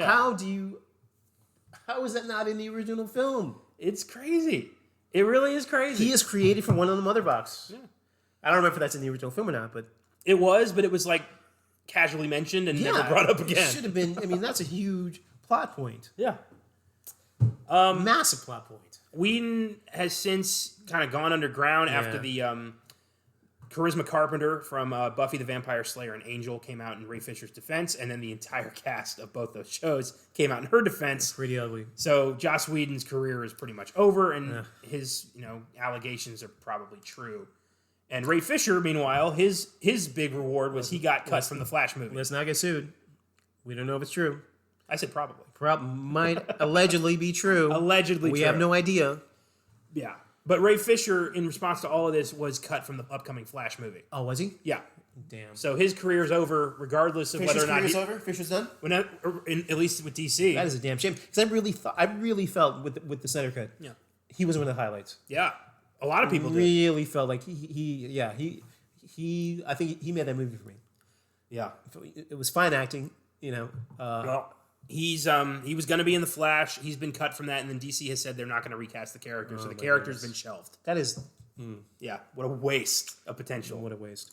how is that not in the original film? It's crazy. It really is crazy. He is created from one on the mother box. Yeah. I don't remember if that's in the original film or not, but... It was, but it was like casually mentioned and never brought up again. It should have been... that's a huge plot point. Yeah. Massive plot point. Whedon has since kind of gone underground after the Charisma Carpenter from Buffy the Vampire Slayer and Angel came out in Ray Fisher's defense, and then the entire cast of both those shows came out in her defense. That's pretty ugly. So Joss Whedon's career is pretty much over, and his allegations are probably true. And Ray Fisher, meanwhile, his big reward was he got cut from the Flash movie. Let's not get sued. We don't know if it's true. I said probably. Might allegedly be true. Allegedly we true. have no idea. Yeah. But Ray Fisher, in response to all of this, was cut from the upcoming Flash movie. Oh, was he? Yeah. Damn. So his career's over, regardless of whether or not over. Fisher's done. at least with DC. That is a damn shame because I really felt with the Snyder cut. Yeah. He was one of the highlights. Yeah, a lot of people really felt like he I think he made that movie for me. Yeah, it was fine acting. well, he was going to be in the Flash. He's been cut from that, and then DC has said they're not going to recast the character, so the character's been shelved. That is, yeah, what a waste of potential. What a waste.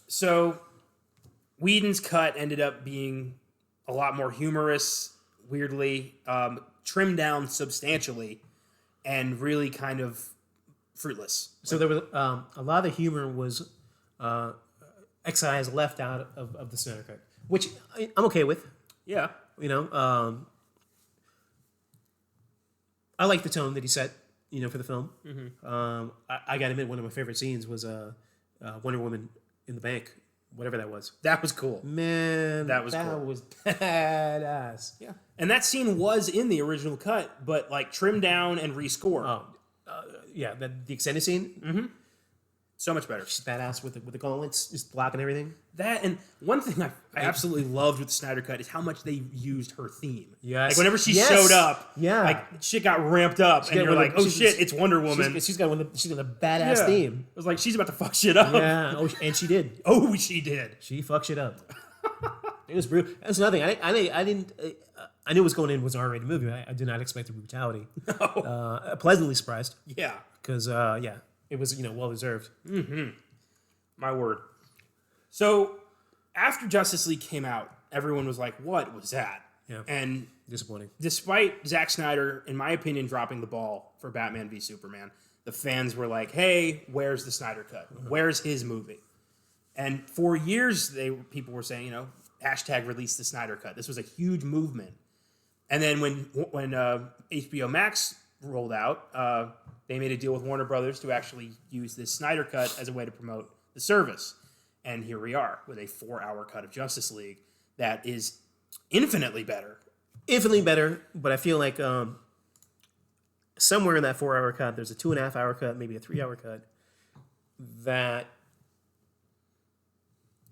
So Whedon's cut ended up being a lot more humorous, weirdly, trimmed down substantially, and really kind of fruitless. So there was a lot of the humor was excised, left out of the Snyder cut, which I'm okay with. Yeah. I like the tone that he set, for the film. Mm-hmm. I got to admit, one of my favorite scenes was Wonder Woman in the bank, whatever that was. That was cool. Man, that was badass. Yeah. And that scene was in the original cut, but like trimmed down and rescored. Oh, yeah, the extended scene. Mm-hmm. So much better. She's badass with the gauntlets, just blocking everything. That, and one thing I absolutely loved with the Snyder Cut is how much they used her theme. Yes. Like whenever she showed up, yeah, like shit got ramped up, and you're like, oh shit, it's Wonder Woman. She's got a badass theme. It was like she's about to fuck shit up. Yeah. Oh, and she did. Oh, she did. She fucked shit up. It was brutal. That's nothing. I didn't. I knew it was going in was an R-rated movie. I did not expect the brutality. No. Pleasantly surprised. Yeah. Because it was well deserved. Mm-hmm. My word. So after Justice League came out, everyone was like, "What was that?" Yeah. And disappointing. Despite Zack Snyder, in my opinion, dropping the ball for Batman v Superman, the fans were like, "Hey, where's the Snyder Cut? Where's his movie?" And for years, people were saying, hashtag release the Snyder Cut. This was a huge movement. And then when HBO Max rolled out, they made a deal with Warner Brothers to actually use this Snyder Cut as a way to promote the service. And here we are with a 4-hour cut of Justice League that is infinitely better. Infinitely better, but I feel like somewhere in that 4-hour cut, there's a 2.5-hour cut, maybe a 3-hour cut that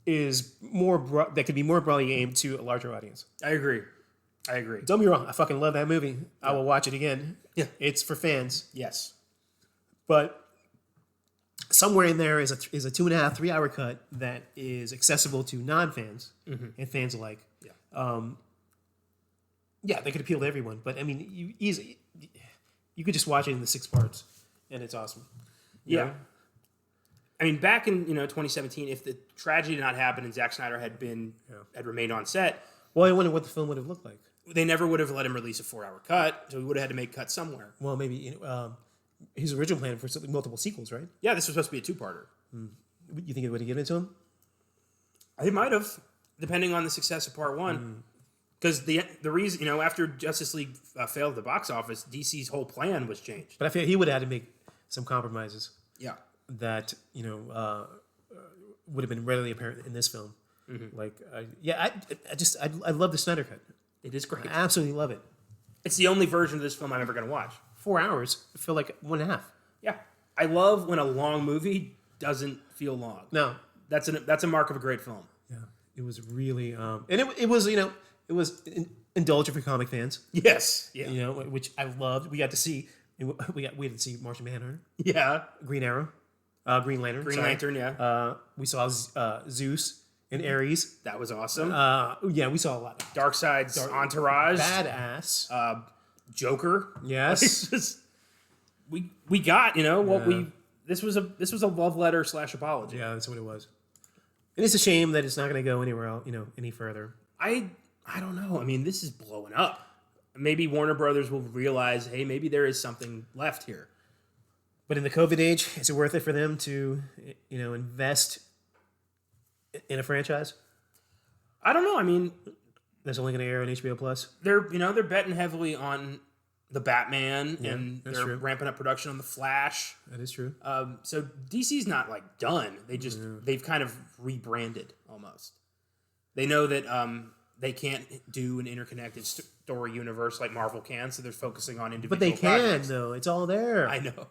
is that could be more broadly aimed to a larger audience. I agree. Don't Don't be wrong. I fucking love that movie. Yeah. I will watch it again. Yeah. It's for fans. Yes. But somewhere in there is a 2.5, 3-hour cut that is accessible to non-fans and fans alike. Yeah. They could appeal to everyone. But I mean, you could just watch it in the 6 parts, and it's awesome. Yeah. I mean, back in 2017, if the tragedy did not happen and Zack Snyder had remained on set, well, I wonder what the film would have looked like. They never would have let him release a 4-hour cut, so he would have had to make cuts somewhere. Well, maybe his original plan for multiple sequels, right? Yeah, this was supposed to be a 2-parter. You think it would have given it to him? He might have, depending on the success of Part 1. Because the reason, after Justice League failed at the box office, DC's whole plan was changed. But I feel he would have had to make some compromises. Yeah. That would have been readily apparent in this film. Mm-hmm. I love the Snyder Cut. It is great. I absolutely love it. It's the only version of this film I'm ever going to watch. 4 hours, I feel like 1.5. Yeah, I love when a long movie doesn't feel long. No, that's a mark of a great film. Yeah, it was really, and it was indulgent for comic fans. Yes, yeah, which I loved. We got to see. We had to see Martian Manhunter. Yeah, Green Arrow, Green Lantern. Lantern. Yeah. We saw Zeus and Ares. That was awesome. We saw a lot. Darkseid's Entourage. Badass. Joker. Yes. we got this was a love letter / apology. Yeah, that's what it was. And it's a shame that it's not going to go anywhere else, any further. I don't know. I mean, this is blowing up. Maybe Warner Brothers will realize, hey, maybe there is something left here. But in the COVID age, is it worth it for them to, invest in a franchise? I don't know. I mean, that's only going to air on HBO Plus. They're betting heavily on the Batman, and they're ramping up production on the Flash. That is true. So DC's not like done. They've kind of rebranded almost. They know that they can't do an interconnected story universe like Marvel can, so they're focusing on individual. But they projects. can though. It's all there. I know.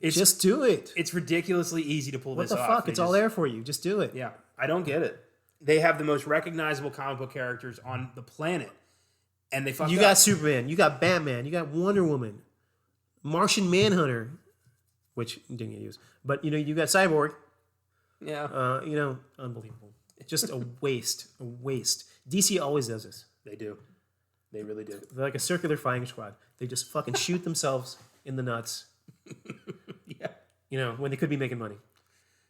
Just do it. It's ridiculously easy to pull What this the off. fuck? It's all there for you. Just do it. Yeah, I don't get it. They have the most recognizable comic book characters on the planet, and they fucked You up. got Superman. You got Batman. You got Wonder Woman. Martian Manhunter, which didn't get used. But, you got Cyborg. Yeah. Unbelievable. Just a waste. A waste. DC always does this. They do. They really do. They're like a circular firing squad. They just fucking shoot themselves in the nuts. Yeah. When they could be making money.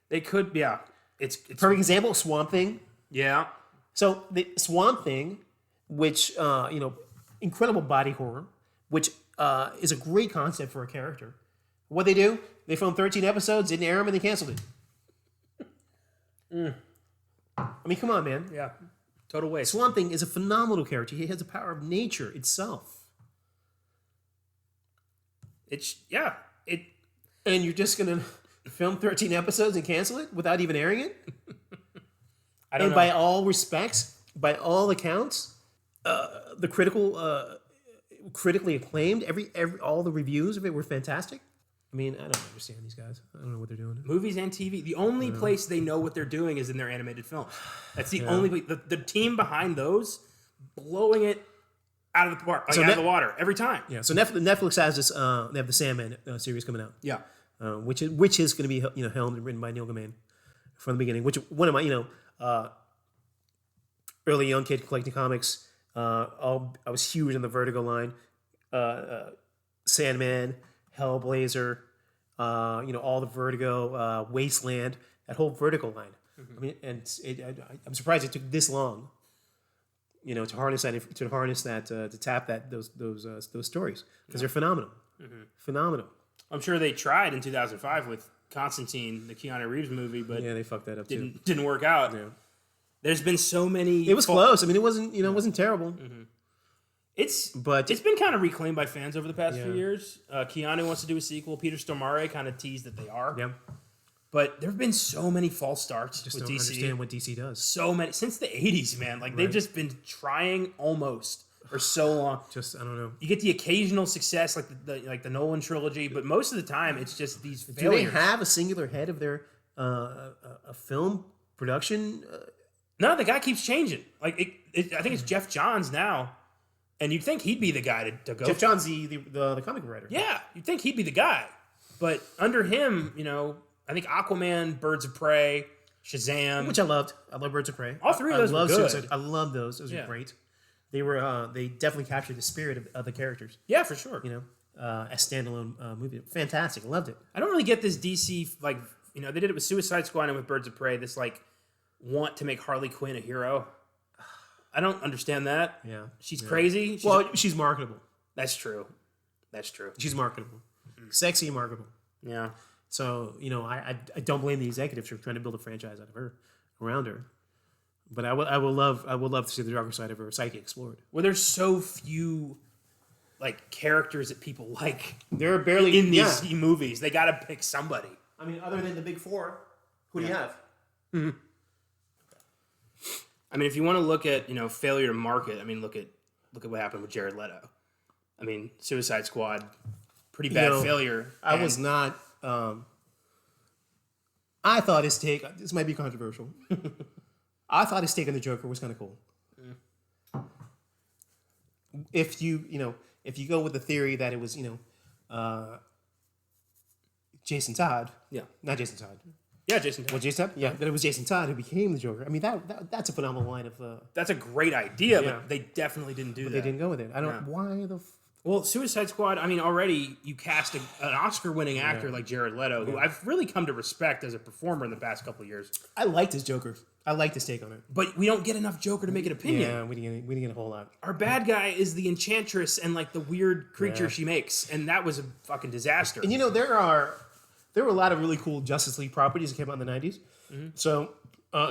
They could, yeah. It's Perfect example, Swamp Thing. Yeah. So the Swamp Thing, which, incredible body horror, which is a great concept for a character. What they do? They filmed 13 episodes, didn't air them, and they canceled it. I mean, come on, man. Yeah. Total waste. Swamp Thing is a phenomenal character. He has the power of nature itself. And you're just going to film 13 episodes and cancel it without even airing it? I don't know. By all respects, by all accounts, the critically acclaimed, all the reviews of it were fantastic. I mean, I don't understand these guys. I don't know what they're doing. Movies and TV. The only place they know what they're doing is in their animated film. That's the only place. The team behind those blowing it out of the park, out of the water every time. Yeah. So Netflix has this. They have the Sandman series coming out. Yeah. Which is going to be helmed and written by Neil Gaiman from the beginning. Which one of my early young kid collecting comics. I was huge on the Vertigo line. Sandman, Hellblazer, all the Vertigo, Wasteland, that whole Vertigo line. I mean, and I'm surprised it took this long, to harness that, to tap those stories, because they're phenomenal, phenomenal. I'm sure they tried in 2005 with Constantine, the Keanu Reeves movie, but yeah, they fucked that up too. Didn't work out. Yeah. There's been so many. It was close. I mean, it wasn't it wasn't terrible. Mm-hmm. It's been kind of reclaimed by fans over the past few years. Keanu wants to do a sequel. Peter Stormare kind of teased that they are. Yeah. But there have been so many false starts Just with don't DC. understand what DC does. So many since the 80s, man. Like they've just been trying almost for so long. Just I don't know. You get the occasional success like the Nolan trilogy, but most of the time it's just these failures. Do they have a singular head of their a film production? No, the guy keeps changing. Like I think it's Jeff Johns now, and you'd think he'd be the guy to go. Jeff Johns, the comic writer. Yeah, you'd think he'd be the guy, but under him, I think Aquaman, Birds of Prey, Shazam, Which I loved. I love Birds of Prey. All three of those were good. I love those. Those were great. They were. They definitely captured the spirit of the characters. Yeah, for sure. As standalone movie. Fantastic. I loved it. I don't really get this DC they did it with Suicide Squad and with Birds of Prey. This want to make Harley Quinn a hero. I don't understand that. Yeah, she's crazy. She's marketable. That's true. That's true. She's marketable, sexy and marketable. Yeah. So I don't blame the executives for trying to build a franchise out of her, around her. But I would love to see the darker side of her psyche explored. Well, there's so few characters that people like. There are barely in these movies. They got to pick somebody. I mean, other than the big four, who do you have? Mm-hmm. I mean, if you want to look at failure to market, I mean, look at what happened with Jared Leto. I mean, Suicide Squad, pretty bad failure. I was not. I thought his take. This might be controversial. I thought his take on the Joker was kind of cool. If you go with the theory that it was Jason Todd. Yeah. Not Jason Todd. Yeah, Jason Todd. Well, Jason Todd? Yeah, that it was Jason Todd who became the Joker. I mean, that's a phenomenal line of... that's a great idea, but they definitely didn't do that. They didn't go with it. I don't... Why the... Well, Suicide Squad, I mean, already you cast an Oscar-winning actor like Jared Leto, who I've really come to respect as a performer in the past couple of years. I liked his Joker. I liked his take on it. But we don't get enough Joker to make an opinion. Yeah, we didn't get a whole lot. Our bad guy is the Enchantress and the weird creature she makes, and that was a fucking disaster. And there were a lot of really cool Justice League properties that came out in the 90s. Mm-hmm. So,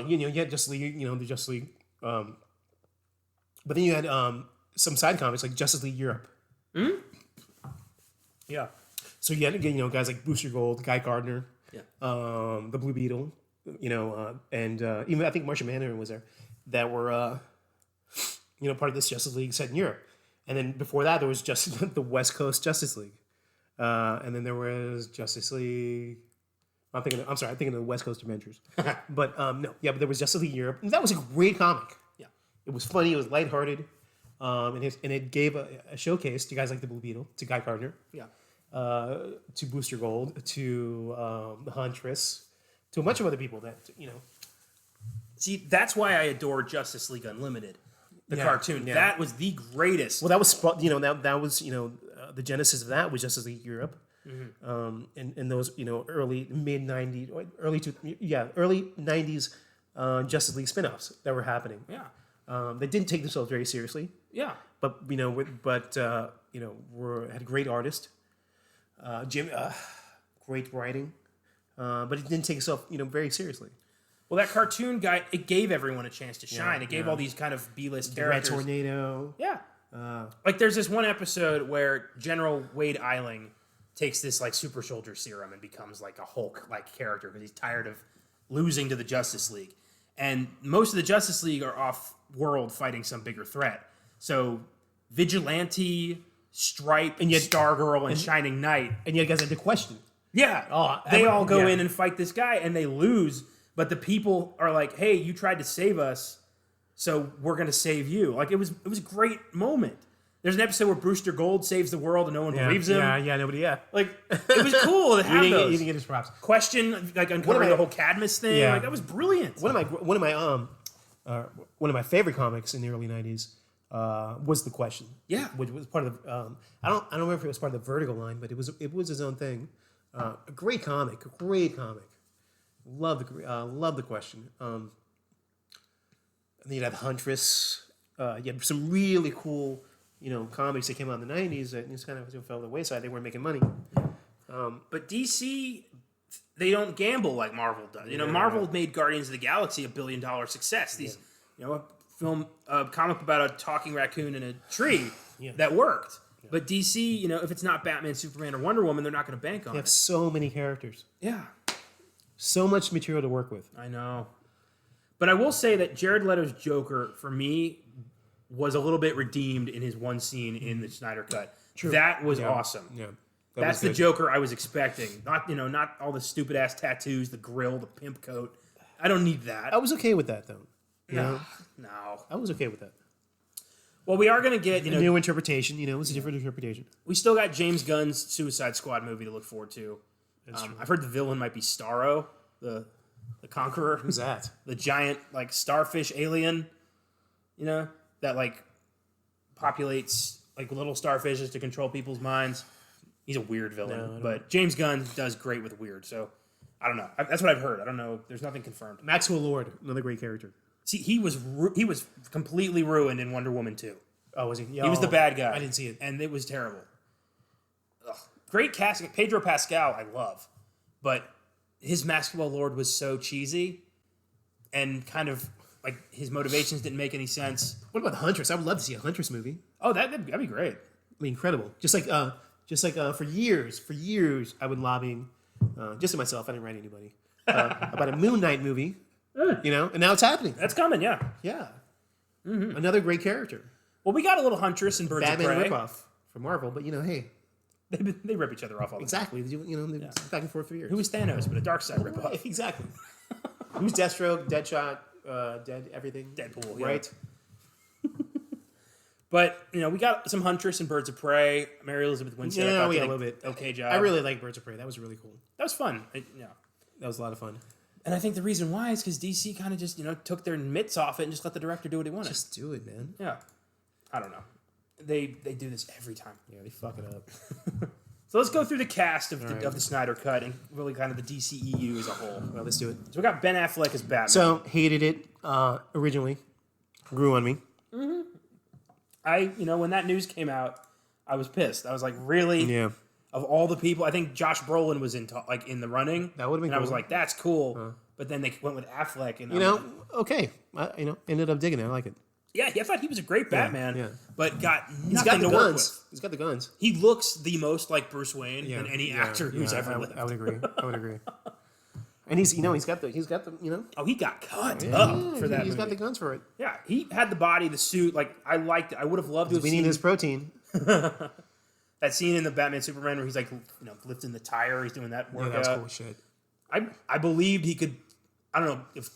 you had Justice League, the Justice League. But then you had some side comics like Justice League Europe. Mm-hmm. Yeah. So you had, again, guys like Booster Gold, Guy Gardner, the Blue Beetle, and even I think Martian Manhunter was there, that were, part of this Justice League set in Europe. And then before that, there was just the West Coast Justice League. And then there was Justice League. I'm thinking of the West Coast Adventures. But no, yeah, but there was Justice League Europe. And that was a great comic. Yeah. It was funny. It was lighthearted. And it gave a showcase to guys like the Blue Beetle, to Guy Gardner, Yeah. to Booster Gold, to the Huntress, to a bunch of other people that, See, that's why I adore Justice League Unlimited, the cartoon. Yeah. That was the greatest. Well, that was that was the genesis of that was Justice League Europe, and those early mid '90s, early '90s Justice League spinoffs that were happening. Yeah. They didn't take themselves very seriously, Yeah. but had great artists, great writing, but it didn't take itself very seriously. Well, that cartoon guy, it gave everyone a chance to shine. Yeah, it gave all these kind of B-list The Red characters. Tornado. Yeah. Like there's this one episode where General Wade Eiling takes this like super soldier serum and becomes like a Hulk like character because he's tired of losing to the Justice League. And most of the Justice League are off world fighting some bigger threat. So Vigilante, Stripe, and yet Stargirl and Shining Knight. And you guys had to question. Yeah. They all go in and fight this guy and they lose, but the people are like, "Hey, you tried to save us. So we're going to save you." Like it was a great moment. There's an episode where Brewster Gold saves the world and no one believes him. Nobody. Yeah, Like it was cool to have you those. didn't get his props. Question, like uncovering the whole Cadmus thing. Yeah. Like that was brilliant. One of my favorite comics in the early '90s was The Question. Yeah. which was part of the. I don't remember if it was part of the Vertigo line, but it was his own thing. A great comic. Love the Question. And then you'd have Huntress. You had some really cool, comics that came out in the '90s that just kind of fell to the wayside. They weren't making money. But DC, they don't gamble like Marvel does. Marvel made Guardians of the Galaxy $1 billion success. These, a comic about a talking raccoon in a tree that worked. Yeah. But DC, if it's not Batman, Superman, or Wonder Woman, they're not going to bank on it. They have so many characters. Yeah. So much material to work with. I know. But I will say that Jared Leto's Joker, for me, was a little bit redeemed in his one scene in the Snyder Cut. True. That was awesome. Yeah. That's the Joker I was expecting. Not all the stupid ass tattoos, the grill, the pimp coat. I don't need that. I was okay with that though. No. I was okay with that. Well, we are going to get a new interpretation. It was a different interpretation. We still got James Gunn's Suicide Squad movie to look forward to. I've heard the villain might be Starro, the Conqueror. Who's that? The giant like starfish alien. That like populates like little starfishes to control people's minds. He's a weird villain, but James Gunn does great with weird. So I don't know. That's what I've heard. I don't know. There's nothing confirmed. Maxwell Lord, another great character. See, he was completely ruined in Wonder Woman 2. Oh, was he? He was the bad guy. I didn't see it, and it was terrible. Ugh. Great casting. Pedro Pascal, I love, but his Maxwell Lord was so cheesy, and kind of like his motivations didn't make any sense. What about the Huntress? I would love to see a Huntress movie. Oh, that'd be great. I mean, incredible. Just like for years, I would lobbying, just to myself. I didn't write anybody about a Moon Knight movie. And now it's happening. That's coming, yeah. Yeah. Mm-hmm. Another great character. Well, we got a little Huntress and Birds Batman of Prey. ripoff from Marvel, but hey. They rip each other off all the time. Exactly. Back and forth for years. Who was Thanos, but a Darkseid ripoff? Exactly. Who's Deathstroke, Deadshot, Dead, everything? Deadpool, yeah. Right? But, we got some Huntress and Birds of Prey. Mary Elizabeth Winstead. Yeah, we got a little bit. Okay job. I really like Birds of Prey. That was really cool. That was fun. That was a lot of fun. And I think the reason why is because DC kind of just, took their mitts off it and just let the director do what he wanted. Just do it, man. Yeah. I don't know. They do this every time. Yeah, they fuck it up. So let's go through the cast of the Snyder Cut and really kind of the DCEU as a whole. Well, let's do it. So we got Ben Affleck as Batman. So, hated it originally. Grew on me. Mm-hmm. When that news came out, I was pissed. I was like, really? Yeah. Of all the people, I think Josh Brolin was in the running. That would have been cool. I was like, that's cool. But then they went with Affleck. And okay. Ended up digging it. I like it. Yeah, I thought he was a great Batman, yeah. but got nothing to work with. He's got the guns. He looks the most like Bruce Wayne than any actor who's ever lived. I would agree. And he's got the. Oh, he got cut up for that. He's got the guns for it. Yeah, he had the body, the suit. Like I liked it. I would have loved to have We seen need his protein. That scene in the Batman Superman where he's like, lifting the tire, he's doing that Yeah, workout. that's cool shit. I believed he could. I don't know if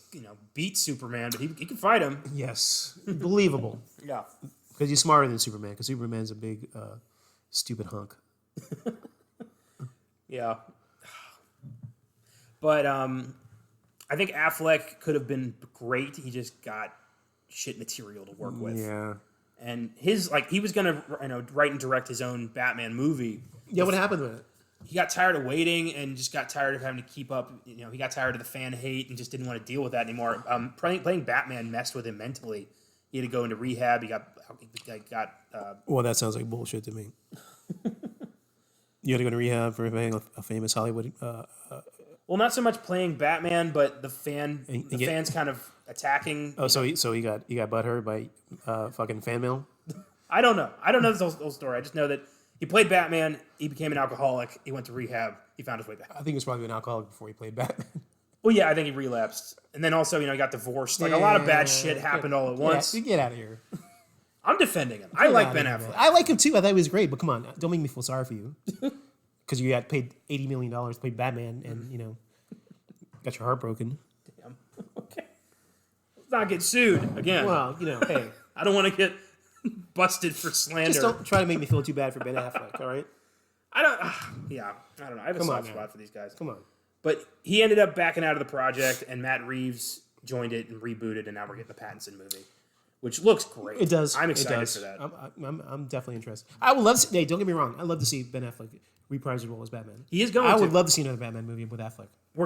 beat Superman, but he could fight him. Yes, believable. Yeah. Because he's smarter than Superman. Because Superman's a big, stupid hunk. Yeah. But I think Affleck could have been great. He just got shit material to work with. Yeah. And he was gonna write and direct his own Batman movie. Yeah, what happened with it? He got tired of waiting and just got tired of having to keep up. He got tired of the fan hate and just didn't want to deal with that anymore. Playing Batman messed with him mentally. He had to go into rehab. He got. Well, that sounds like bullshit to me. You had to go to rehab for playing a famous Hollywood. Well, not so much playing Batman, but the fans kind of attacking. Oh, so he got butthurt by fucking fan mail. I don't know. I don't know this whole story. I just know that he played Batman. He became an alcoholic. He went to rehab. He found his way back. I think he was probably an alcoholic before he played Batman. Well, yeah, I think he relapsed, and then also he got divorced. Like a lot of bad shit happened all at once. You get out of here. I'm defending him. I like Ben Affleck. I like him too. I thought he was great, but come on, don't make me feel sorry for you. Because you got paid $80 million to play Batman, and got your heart broken. Damn. Okay. Let's not get sued again. Well, hey, I don't want to get busted for slander. just don't try to make me feel too bad for Ben Affleck. All right? I don't know. I have a soft spot for these guys. Come on. But he ended up backing out of the project, and Matt Reeves joined it and rebooted, and now we're getting the Pattinson movie, which looks great. It does. I'm excited for that. I'm definitely interested. I would love to see, hey, don't get me wrong. I'd love to see Ben Affleck reprise his role as Batman. He is going to. I would love to see another Batman movie with Affleck. I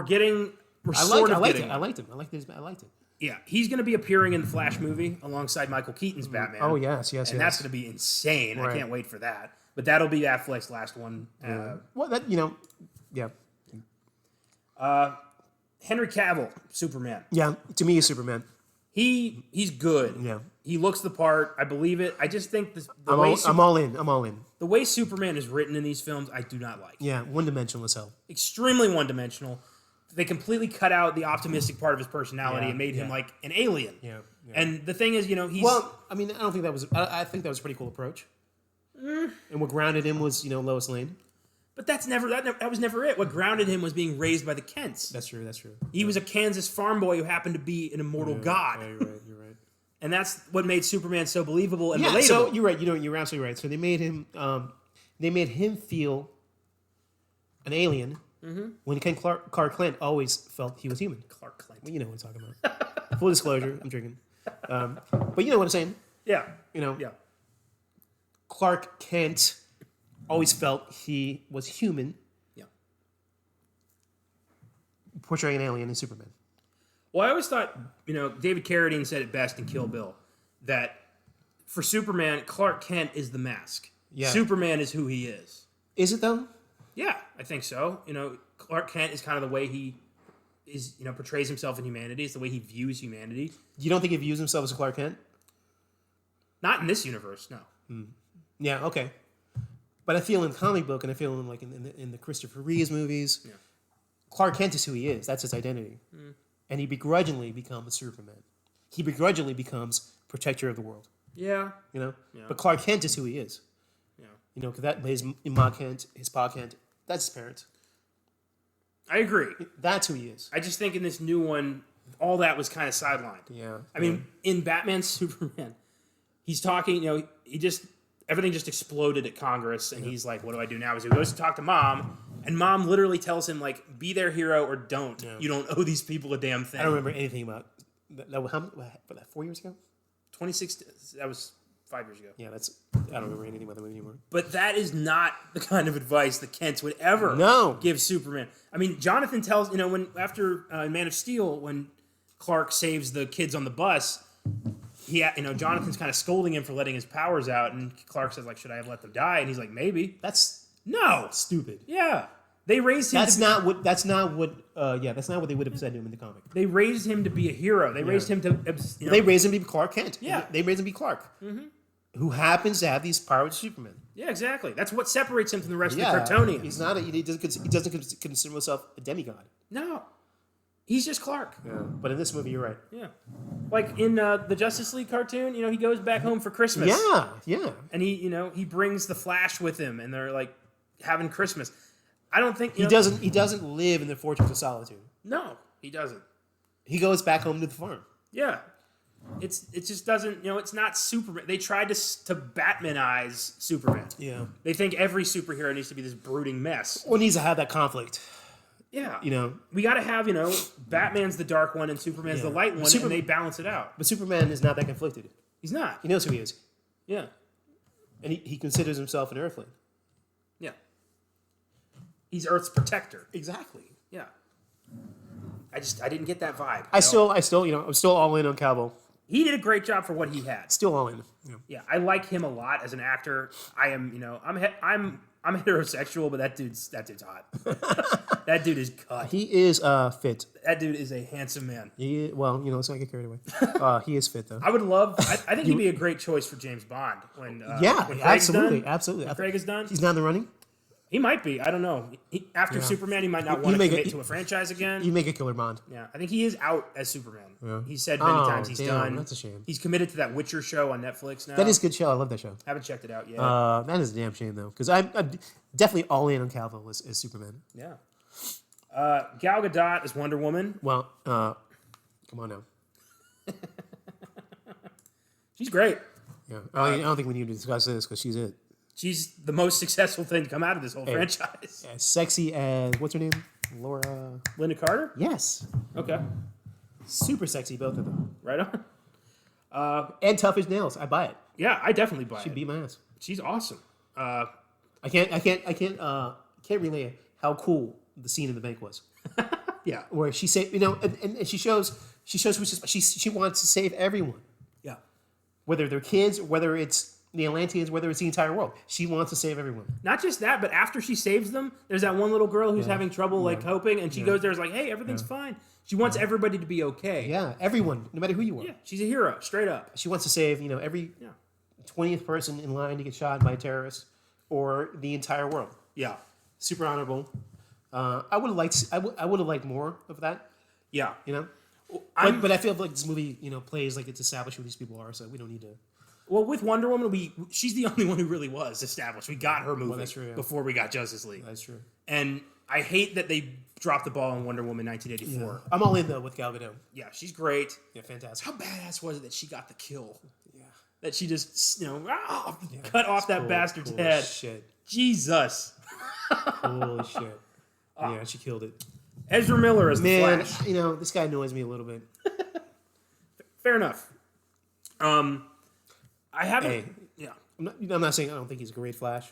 liked it. I liked it. Yeah, he's going to be appearing in the Flash movie alongside Michael Keaton's Batman. Oh, yes. And that's going to be insane. Right. I can't wait for that. But that'll be Affleck's last one. Well, yeah. Henry Cavill, Superman. Yeah, to me, he's Superman. He's good. Yeah. He looks the part. I believe it. I just think I'm all in. The way Superman is written in these films, I do not like. Yeah, one-dimensional as hell. Extremely one-dimensional. They completely cut out the optimistic part of his personality and made him like an alien. Yeah. And the thing is, he's... Well, I mean, I don't think that was... I think that was a pretty cool approach. And what grounded him was, Lois Lane. But that was never it. What grounded him was being raised by the Kents. That's true. He was a Kansas farm boy who happened to be an immortal god. Yeah, you're right. And that's what made Superman so believable and relatable. So you're right. You're absolutely right. So they made him feel an alien when Clark Kent always felt he was human. Clark Kent. Well, you know what I'm talking about. Full disclosure, I'm drinking. But you know what I'm saying. Yeah. Yeah. Clark Kent always felt he was human. Yeah. Portraying an alien in Superman. Well, I always thought, David Carradine said it best in Kill Bill, that for Superman, Clark Kent is the mask. Yeah. Superman is who he is. Is it though? Yeah, I think so. Clark Kent is kind of the way he is, portrays himself in humanity. It's the way he views humanity. You don't think he views himself as a Clark Kent? Not in this universe, no. Yeah, okay. But I feel in the comic book, and I feel in the Christopher Reeves movies, Clark Kent is who he is. That's his identity. And he begrudgingly becomes Superman. He begrudgingly becomes protector of the world. Yeah. Yeah. But Clark Kent is who he is. Yeah. Because that his Ma Kent, his Pa Kent, that's his parents. I agree. That's who he is. I just think in this new one, all that was kind of sidelined. Yeah. I mean, in Batman Superman, he's talking, everything just exploded at Congress, and he's like, what do I do now? He goes to talk to Mom, and Mom literally tells him, like, be their hero or don't. Yeah. You don't owe these people a damn thing. I don't remember anything about that. 4 years ago? 2016. That was 5 years ago. Yeah, I don't remember anything about that movie anymore. But that is not the kind of advice the Kents would ever give Superman. I mean, Jonathan tells, after Man of Steel, when Clark saves the kids on the bus, Jonathan's kind of scolding him for letting his powers out, and Clark says, like, should I have let them die? And he's like, maybe. That's stupid. Yeah. They raised him that's not what they would have said to him in the comic. They raised him to be a hero. They raised him to They raised him to be Clark Kent. Yeah. They raised him to be Clark. Who happens to have these powers of Superman. Yeah, exactly. That's what separates him from the rest of the Kryptonians. He doesn't consider himself a demigod. No. He's just Clark. Yeah. But in this movie, you're right. Yeah. Like in the Justice League cartoon, he goes back home for Christmas. Yeah. And he brings the Flash with him, and they're like having Christmas. I don't think He doesn't live in the Fortress of Solitude. No, he doesn't. He goes back home to the farm. Yeah. It just doesn't, it's not Superman. They tried to Batmanize Superman. Yeah. They think every superhero needs to be this brooding mess. Or needs to have that conflict. Yeah. We got to have, Batman's the dark one and Superman's the light one, and they balance it out. But Superman is not that conflicted. He's not. He knows who he is. Yeah. And he considers himself an Earthling. Yeah. He's Earth's protector. Exactly. Yeah. I didn't get that vibe. I'm still all in on Cavill. He did a great job for what he had. Still all in. Yeah, I like him a lot as an actor. I am, I'm heterosexual, but that dude's hot. That dude is cut. He is fit. That dude is a handsome man. Let's not get carried away. He is fit though. I think he'd be a great choice for James Bond when absolutely. When Craig is done. He's not in the running. He might be. I don't know. After Superman, he might not want to commit to a franchise again. You make a killer Bond. Yeah, I think he is out as Superman. Yeah. He said many times he's done. That's a shame. He's committed to that Witcher show on Netflix now. That is a good show. I love that show. Haven't checked it out yet. That is a damn shame though, because I'm definitely all in on Cavill as Superman. Yeah. Gal Gadot is Wonder Woman. Well, come on now. She's great. Yeah, I don't think we need to discuss this because she's it. She's the most successful thing to come out of this whole franchise. As sexy as what's her name? Linda Carter? Yes. Okay. Super sexy, both of them. Right on. And tough as nails. I buy it. Yeah, I definitely buy it. She'd beat my ass. She's awesome. I can't relay how cool the scene in the bank was. Yeah. Where she saved, and she shows she wants to save everyone. Yeah. Whether they're kids, whether it's the Atlanteans, whether it's the entire world. She wants to save everyone. Not just that, but after she saves them, there's that one little girl who's having trouble coping, and she goes there is like, hey, everything's fine. She wants everybody to be okay. Yeah, everyone, no matter who you are. Yeah, she's a hero, straight up. She wants to save, every 20th person in line to get shot by a terrorist or the entire world. Yeah. Super honorable. I would have liked more of that. Yeah. But I feel like this movie, plays like it's established who these people are, so we don't need to. Well, with Wonder Woman, she's the only one who really was established. We got her movie before we got Justice League. That's true. And I hate that they dropped the ball on Wonder Woman 1984. Yeah. I'm all in though with Gal Gadot. Yeah, she's great. Yeah, fantastic. How badass was it that she got the kill? Yeah. That she just, cut off that bastard's head. Shit. Jesus. Holy shit. Yeah, she killed it. Ezra Miller as the Flash. This guy annoys me a little bit. Fair enough. I haven't. Hey, yeah. I'm not saying I don't think he's a great Flash.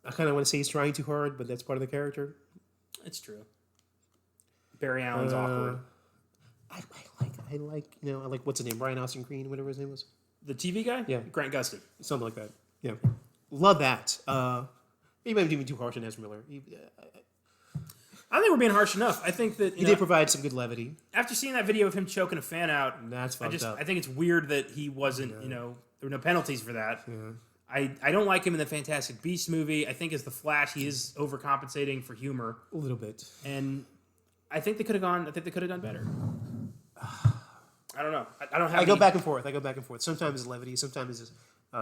I kind of want to say he's trying too hard, but that's part of the character. It's true. Barry Allen's awkward. I like what's his name? Brian Austin Green, whatever his name was. The TV guy? Yeah. Grant Gustin. Something like that. Yeah. Love that. Maybe I'm being too harsh on Ezra Miller. I think we're being harsh enough. I think that he did provide some good levity. After seeing that video of him choking a fan out, that's fucked up. I think it's weird that he wasn't. There were no penalties for that. Yeah. I don't like him in the Fantastic Beasts movie. I think as the Flash, he is overcompensating for humor a little bit, and I think they could have gone. I think they could have done better. I don't know. I don't have. I go back and forth. Sometimes it's levity. Sometimes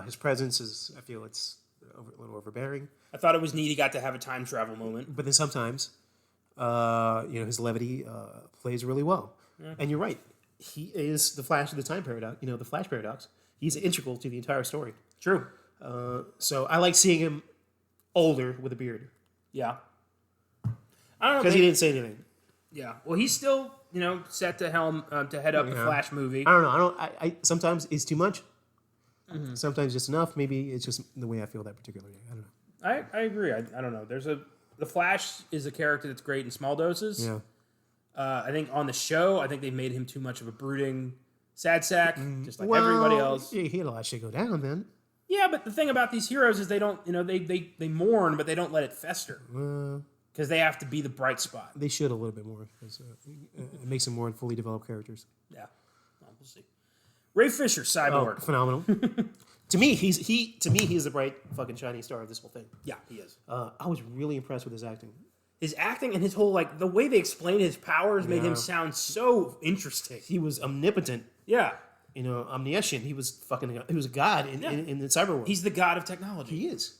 his presence is. I feel it's a little overbearing. I thought it was neat. He got to have a time travel moment, but then sometimes. His levity plays really well. Yeah. And you're right. He is the Flash of the time paradox. The Flash paradox. He's integral to the entire story. True. So I like seeing him older with a beard. Yeah. I don't know. Because he didn't say anything. Yeah. Well, he's still, set to head up the Flash movie. I don't know. I sometimes it's too much. Mm-hmm. Sometimes just enough. Maybe it's just the way I feel that particularly. I don't know. I agree. I don't know. The Flash is a character that's great in small doses. Yeah. I think on the show, I think they made him too much of a brooding sad sack, just like everybody else. He had a lot of shit go down then. Yeah, but the thing about these heroes is they don't, they mourn, but they don't let it fester. Because they have to be the bright spot. They should a little bit more. It makes them more fully developed characters. Yeah. Well, we'll see. Ray Fisher, Cyborg. Oh, phenomenal. To me, he's the bright fucking shining star of this whole thing. Yeah, he is. I was really impressed with his acting. his acting and his whole like the way they explained his powers made him Yeah. sound so interesting. He was omnipotent, Yeah, omniscient. He was a god in the cyber world. he's the god of technology. He is.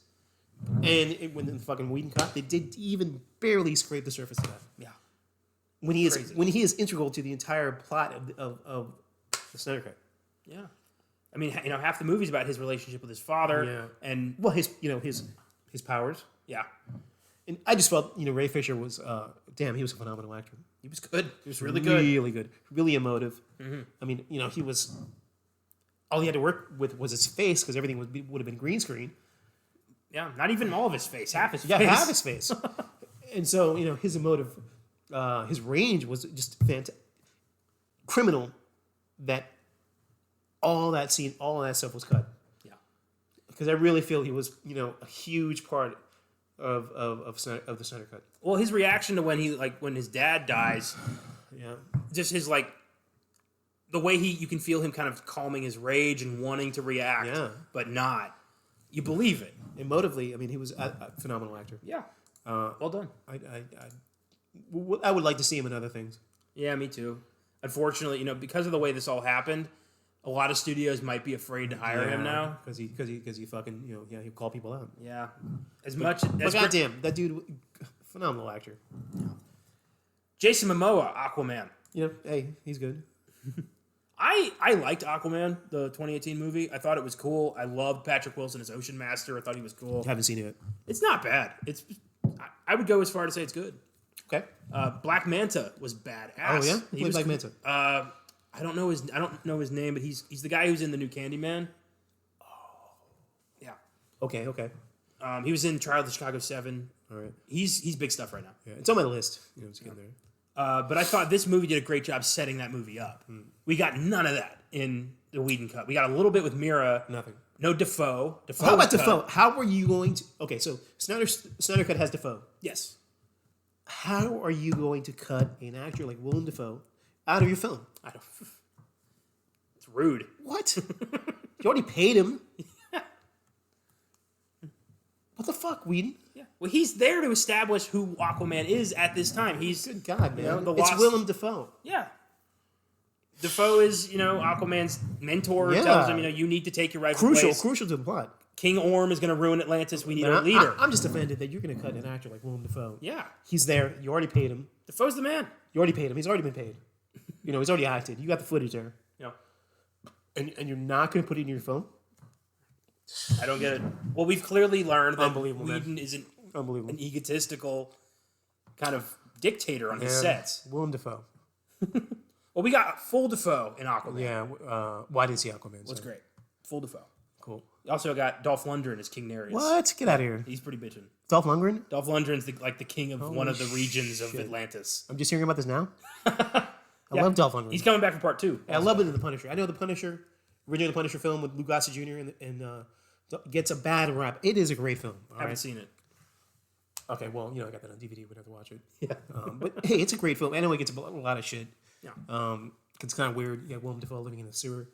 And when the fucking Whedon cut, they did even barely scrape the surface of that. Yeah, When he is Crazy. integral to the entire plot of the Snyder Cut. yeah. I mean, half the movie's about his relationship with his father, Yeah. and Well, his powers. yeah, And I just felt, Ray Fisher was, he was a phenomenal actor. he was good. He was really good. Really good. Really emotive. I mean, he was, all he had to work with was his face because everything would have been green screen. Yeah, not even all of his face, half his Yeah, face. half his face. And so, his emotive, his range was just criminal that all that stuff was cut. Yeah, Because I really feel he was, a huge part of the Snyder Cut. well, his reaction to when his dad dies, Yeah. just his the way you can feel him kind of calming his rage and wanting to react, Yeah. but not. You believe it. Emotively, I mean, he was a phenomenal actor. Yeah. Well done. I would like to see him in other things. Yeah, me too. Unfortunately, because of the way this all happened, a lot of studios might be afraid to hire him now. because he fucking he'll call people out. Yeah. But But goddamn, that dude, phenomenal actor. Jason Momoa, Aquaman. Hey, he's good. I liked Aquaman, the 2018 movie. I thought it was cool. I loved Patrick Wilson as Ocean Master. I thought he was cool. Haven't seen it yet. It's not bad. I would go as far to say it's good. Okay. Black Manta was badass. Oh yeah, He was Black cool. Manta. I don't know his name, but he's the guy who's in the new Candyman. Oh. Yeah. Okay. He was in Trial of the Chicago 7. All right. He's big stuff right now. Yeah, it's on my list. It's getting there. But I thought this movie did a great job setting that movie up. We got none of that in the Whedon cut. We got a little bit with Mira. Nothing. No Defoe. How about was cut. Defoe? How are you going to? Okay, so Snyder Cut has Defoe. Yes. How are you going to cut an actor like Willem Dafoe out of your film? I don't, it's rude. What? You already paid him. What the fuck, Whedon? Yeah. Well, he's there to establish who Aquaman is at this time. He's Good God, man. the It's lost- Willem Dafoe. Yeah. Defoe is, Aquaman's mentor. Yeah. Tells him, you need to take your rightful place. Crucial to the plot. King Orm is going to ruin Atlantis. We need a Man, leader. I'm just offended that you're going to cut an actor like Willem Dafoe. Yeah. He's there. You already paid him. Defoe's the man. You already paid him. He's already been paid. He's already acted. You got the footage there. And you're not going to put it in your phone? I don't get it. Well, we've clearly learned that Unbelievable, man. Whedon isn't Unbelievable. an egotistical kind of dictator on his sets. Willem Dafoe. Well, we got full Defoe in Aquaman. Yeah. Why didn't see Aquaman? That's great. Full Defoe. Cool. You also got Dolph Lundgren as King Nereus. What? Get out of here. He's pretty bitchin'. Dolph Lundgren? Dolph Lundgren's the king of one of the regions of shit. Atlantis. I'm just hearing about this now. I love Dolph Lundgren. He's coming back for part 2. I love it in The Punisher. I know The Punisher, originally The Punisher film with Lou Gossett Jr. and gets a bad rap. It is a great film. All Haven't right? seen it. Okay, well, I got that on DVD. We'd have to watch it. Yeah. But hey, it's a great film. I know it gets a lot of shit. Yeah. 'Cause it's kind of weird. You got Willem Dafoe living in the sewer,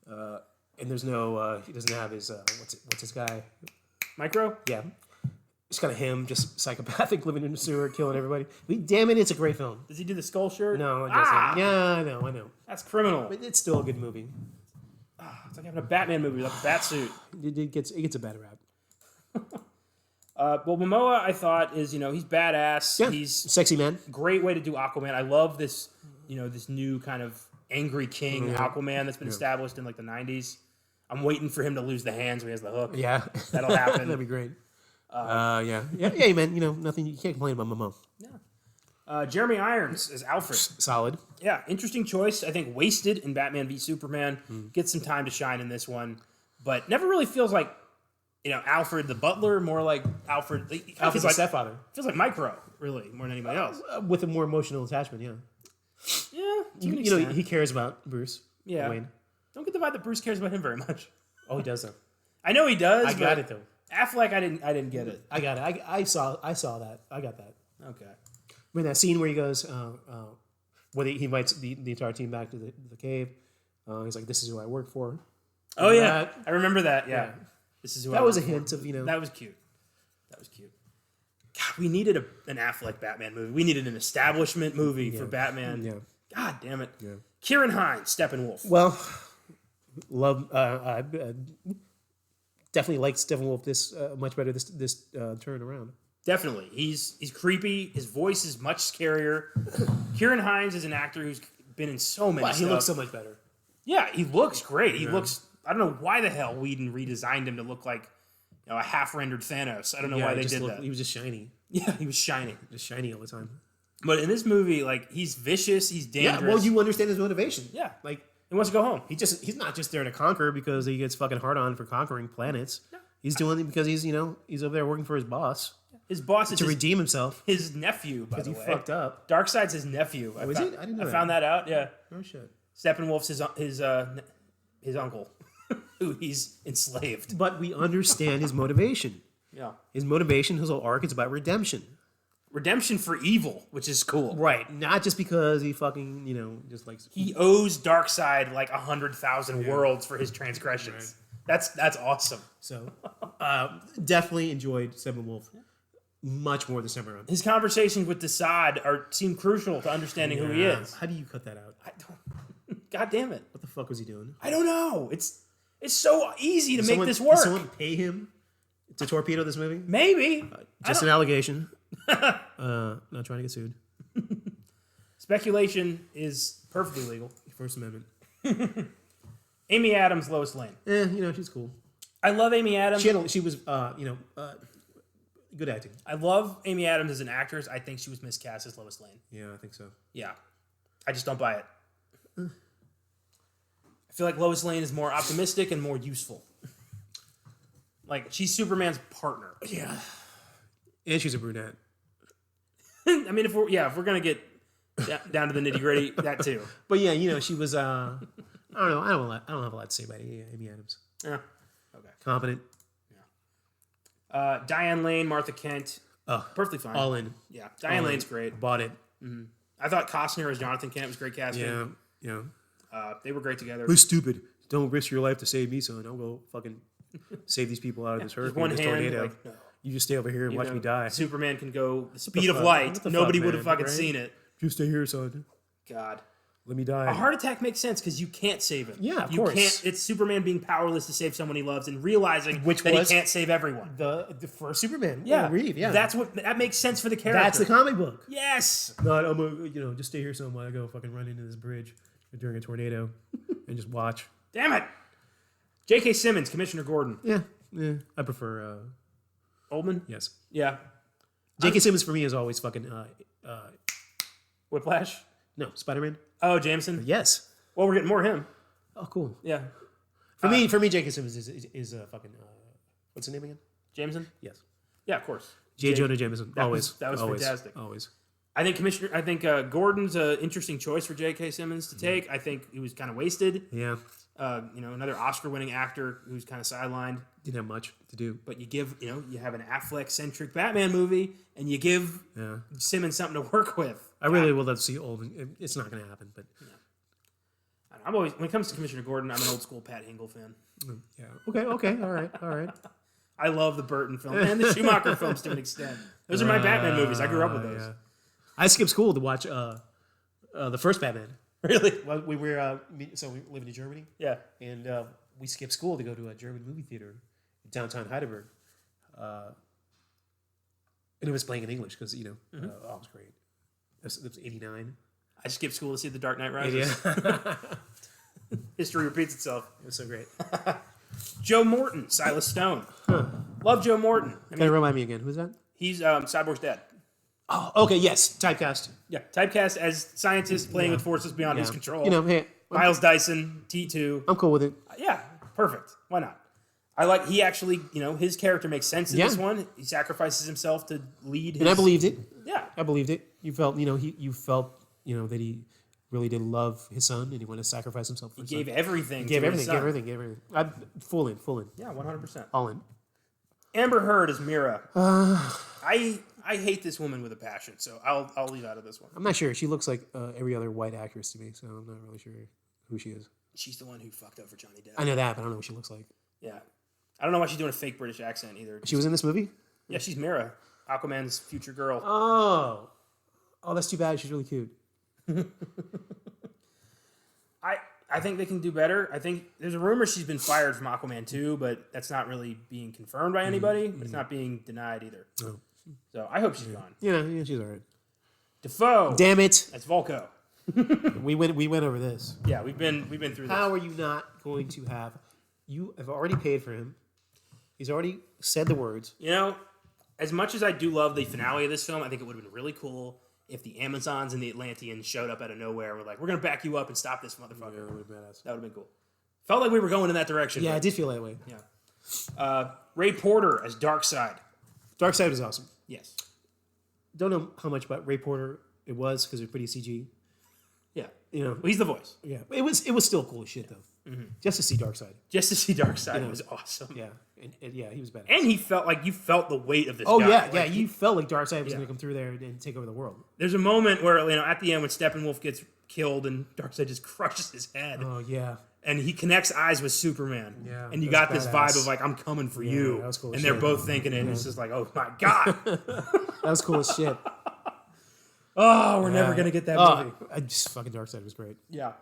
and there's no. He doesn't have his. What's his guy? Micro? Yeah. It's kind of him, just psychopathic, living in the sewer, killing everybody. But damn it, it's a great film. Does he do the skull shirt? No, it doesn't. Yeah, I know. That's criminal. But it's still a good movie. It's like having a Batman movie with a bat suit. It gets a bad rap. Well, Momoa, I thought, is, he's badass. Yeah, He's sexy man. great way to do Aquaman. I love this, this new kind of angry king Aquaman that's been established in the 90s. I'm waiting for him to lose the hands where he has the hook. Yeah, That'll happen. That'd be great. Yeah, man. Nothing. You can't complain about Momo. Yeah. Jeremy Irons is Alfred. Solid. Yeah, interesting choice. I think wasted in Batman v Superman. Gets some time to shine in this one, but never really feels like, Alfred the butler. More like Alfred. Alfred's like stepfather. Feels like Micro, really, more than anybody else. With a more emotional attachment. Yeah. Yeah, to an extent. He cares about Bruce. Yeah. Wayne. Don't get the vibe that Bruce cares about him very much. Oh, he does though. I know he does. I got it though. Affleck, I didn't get it. I got it. I saw that. I got that. Okay. I mean that scene where he goes, where he invites the entire team back to the cave. He's like, "This is who I work for." Oh yeah, I remember that. Yeah. This is who That I was a work for. hint of That was cute. That was cute. We needed an Affleck Batman movie. We needed an establishment movie for Batman. Yeah. God damn it. Yeah. Kieran Hines, Steppenwolf. Well, love. Definitely like Steppenwolf this much better this turn around. Definitely. He's creepy. His voice is much scarier. Kieran Hines is an actor who's been in so many stuff. He looks so much better. Yeah, he looks great. He looks... I don't know why the hell Whedon redesigned him to look like a half-rendered Thanos. I don't know why they did that. He was just shiny. Yeah, he was shiny. Just shiny all the time. But in this movie, he's vicious, he's dangerous. Yeah, well, you understand his motivation. Yeah. Like, he wants to go home. he's not just there to conquer because he gets fucking hard on for conquering planets. No. He's doing it because he's over there working for his boss. His boss is to redeem himself. His nephew, by the way. Because he fucked up. Darkseid's his nephew. Oh, is it? I didn't know I found that out, yeah. Oh, shit. Steppenwolf's his uncle, who he's enslaved. But we understand his motivation. Yeah. His motivation, his whole arc, is about redemption. Redemption for evil, which is cool. Right. Not just because he fucking, just like... He owes Darkseid 100,000 worlds for his transgressions. Right. That's awesome. So, definitely enjoyed Steppenwolf much more this time around. His conversations with Desaad seem crucial to understanding who he is. How do you cut that out? I don't... God damn it. What the fuck was he doing? I don't know. It's so easy to make this work. Did someone pay him to torpedo this movie? Maybe. Just an allegation. Not trying to get sued. Speculation is perfectly legal. First Amendment. Amy Adams, Lois Lane. She's cool. I love Amy Adams. She was, good acting. I love Amy Adams as an actress. I think she was miscast as Lois Lane. Yeah, I think so. Yeah. I just don't buy it. I feel like Lois Lane is more optimistic and more useful. She's Superman's partner. Yeah. And she's a brunette. I mean, if we're gonna get down to the nitty gritty, that too. But yeah, she was. I don't know. I don't have a lot to say about Amy Adams. Yeah. Okay. Competent. Yeah. Diane Lane, Martha Kent. Oh, perfectly fine. All in. Yeah. Diane Lane's great. Bought it. Mm-hmm. I thought Costner as Jonathan Kent was great casting. Yeah. They were great together. Who's stupid? Don't risk your life to save me, son. I'll go fucking save these people out of this hurricane, this tornado. No. You just stay over here and watch me die. Superman can go the speed of light. Nobody would have fucking seen it. Just stay here, son. God. Let me die. A heart attack makes sense because you can't save him. Yeah, of course. It's Superman being powerless to save someone he loves and realizing that he can't save everyone. The first Superman. Yeah. Reeve, yeah. That makes sense for the character. That's the comic book. Yes. Not I'm gonna just stay here son while I go fucking run into this bridge during a tornado and just watch. Damn it. J.K. Simmons, Commissioner Gordon. Yeah. I prefer Oldman? Yes. Yeah. J.K. Simmons for me is always fucking Whiplash? No, Spider-Man. Oh, Jameson? Yes. Well, we're getting more of him. Oh, cool. Yeah. For me, J.K. Simmons is fucking what's his name again? Jameson? Yes. Yeah, of course. J. Jonah Jameson. That was fantastic. Always. I think Gordon's an interesting choice for J.K. Simmons to take. I think he was kind of wasted. Yeah. Another Oscar-winning actor who's kind of sidelined. Didn't have much to do. But you have an Affleck-centric Batman movie, and you give Simmons something to work with. I really would love to see Oldman. It's not going to happen, but I'm always when it comes to Commissioner Gordon, I'm an old school Pat Hingle fan. Yeah. Okay. All right. I love the Burton film and the Schumacher films to an extent. Those are my Batman movies. I grew up with those. Yeah. I skipped school to watch the first Batman. Really? Well, we were we lived in Germany. Yeah. And we skipped school to go to a German movie theater in downtown Heidelberg. And it was playing in English because it was great. It was 89. I skipped school to see The Dark Knight Rises. Yeah. History repeats itself. It was so great. Joe Morton, Silas Stone. Love Joe Morton. Can you remind me again? Who's that? He's Cyborg's dad. Oh, okay, yes. Typecast. Yeah, typecast as scientist playing with forces beyond his control. Hey, Miles Dyson, T2. I'm cool with it. Yeah, perfect. Why not? He actually, his character makes sense in this one. He sacrifices himself to lead his... And I believed it. Yeah. I believed it. You felt, you felt, that he really did love his son and he wanted to sacrifice himself for his son. He gave everything Gave to his son. everything. I'm full in. Yeah, 100%. All in. Amber Heard is Mira. I hate this woman with a passion, so I'll leave out of this one. I'm not sure. She looks like every other white actress to me, so I'm not really sure who she is. She's the one who fucked up for Johnny Depp. I know that, but I don't know what she looks like. Yeah. I don't know why she's doing a fake British accent either. She was in this movie? Yeah, she's Mira. Aquaman's future girl. Oh, that's too bad. She's really cute. I think they can do better. I think there's a rumor she's been fired from Aquaman 2, but that's not really being confirmed by anybody. But it's not being denied either. No. So I hope she's gone. Yeah, she's all right. Defoe. Damn it! That's Volko. We went over this. Yeah, we've been through this. How are you not going to have? You have already paid for him. He's already said the words. You know, as much as I do love the finale of this film, I think it would have been really cool if the Amazons and the Atlanteans showed up out of nowhere and were like, we're going to back you up and stop this motherfucker. Yeah, that would have been badass. That would have been cool. Felt like we were going in that direction. Yeah, but, I did feel that way. yeah. Ray Porter as Darkseid. Darkseid was awesome. Yes. Don't know how much about Ray Porter it was because it was pretty CG. Yeah. You know, Well, he's the voice. yeah, it was still cool as shit though. Just to see Darkseid. Just to see Darkseid was awesome. Yeah, and yeah, he was badass. And he felt like you felt the weight of this Oh guy. yeah, Like, yeah, you felt like Darkseid was Yeah. going to come through there and take over the world. There's a moment where, at the end when Steppenwolf gets killed and Darkseid just crushes his head. Oh yeah, And he connects eyes with Superman. Yeah, And you that's got this badass. vibe of like, I'm coming for you. that was cool as and they're shit. both thinking it. And it's just like, oh my God. that was cool as shit. Oh, we're never going to get that movie. I just fucking Darkseid was great. Yeah.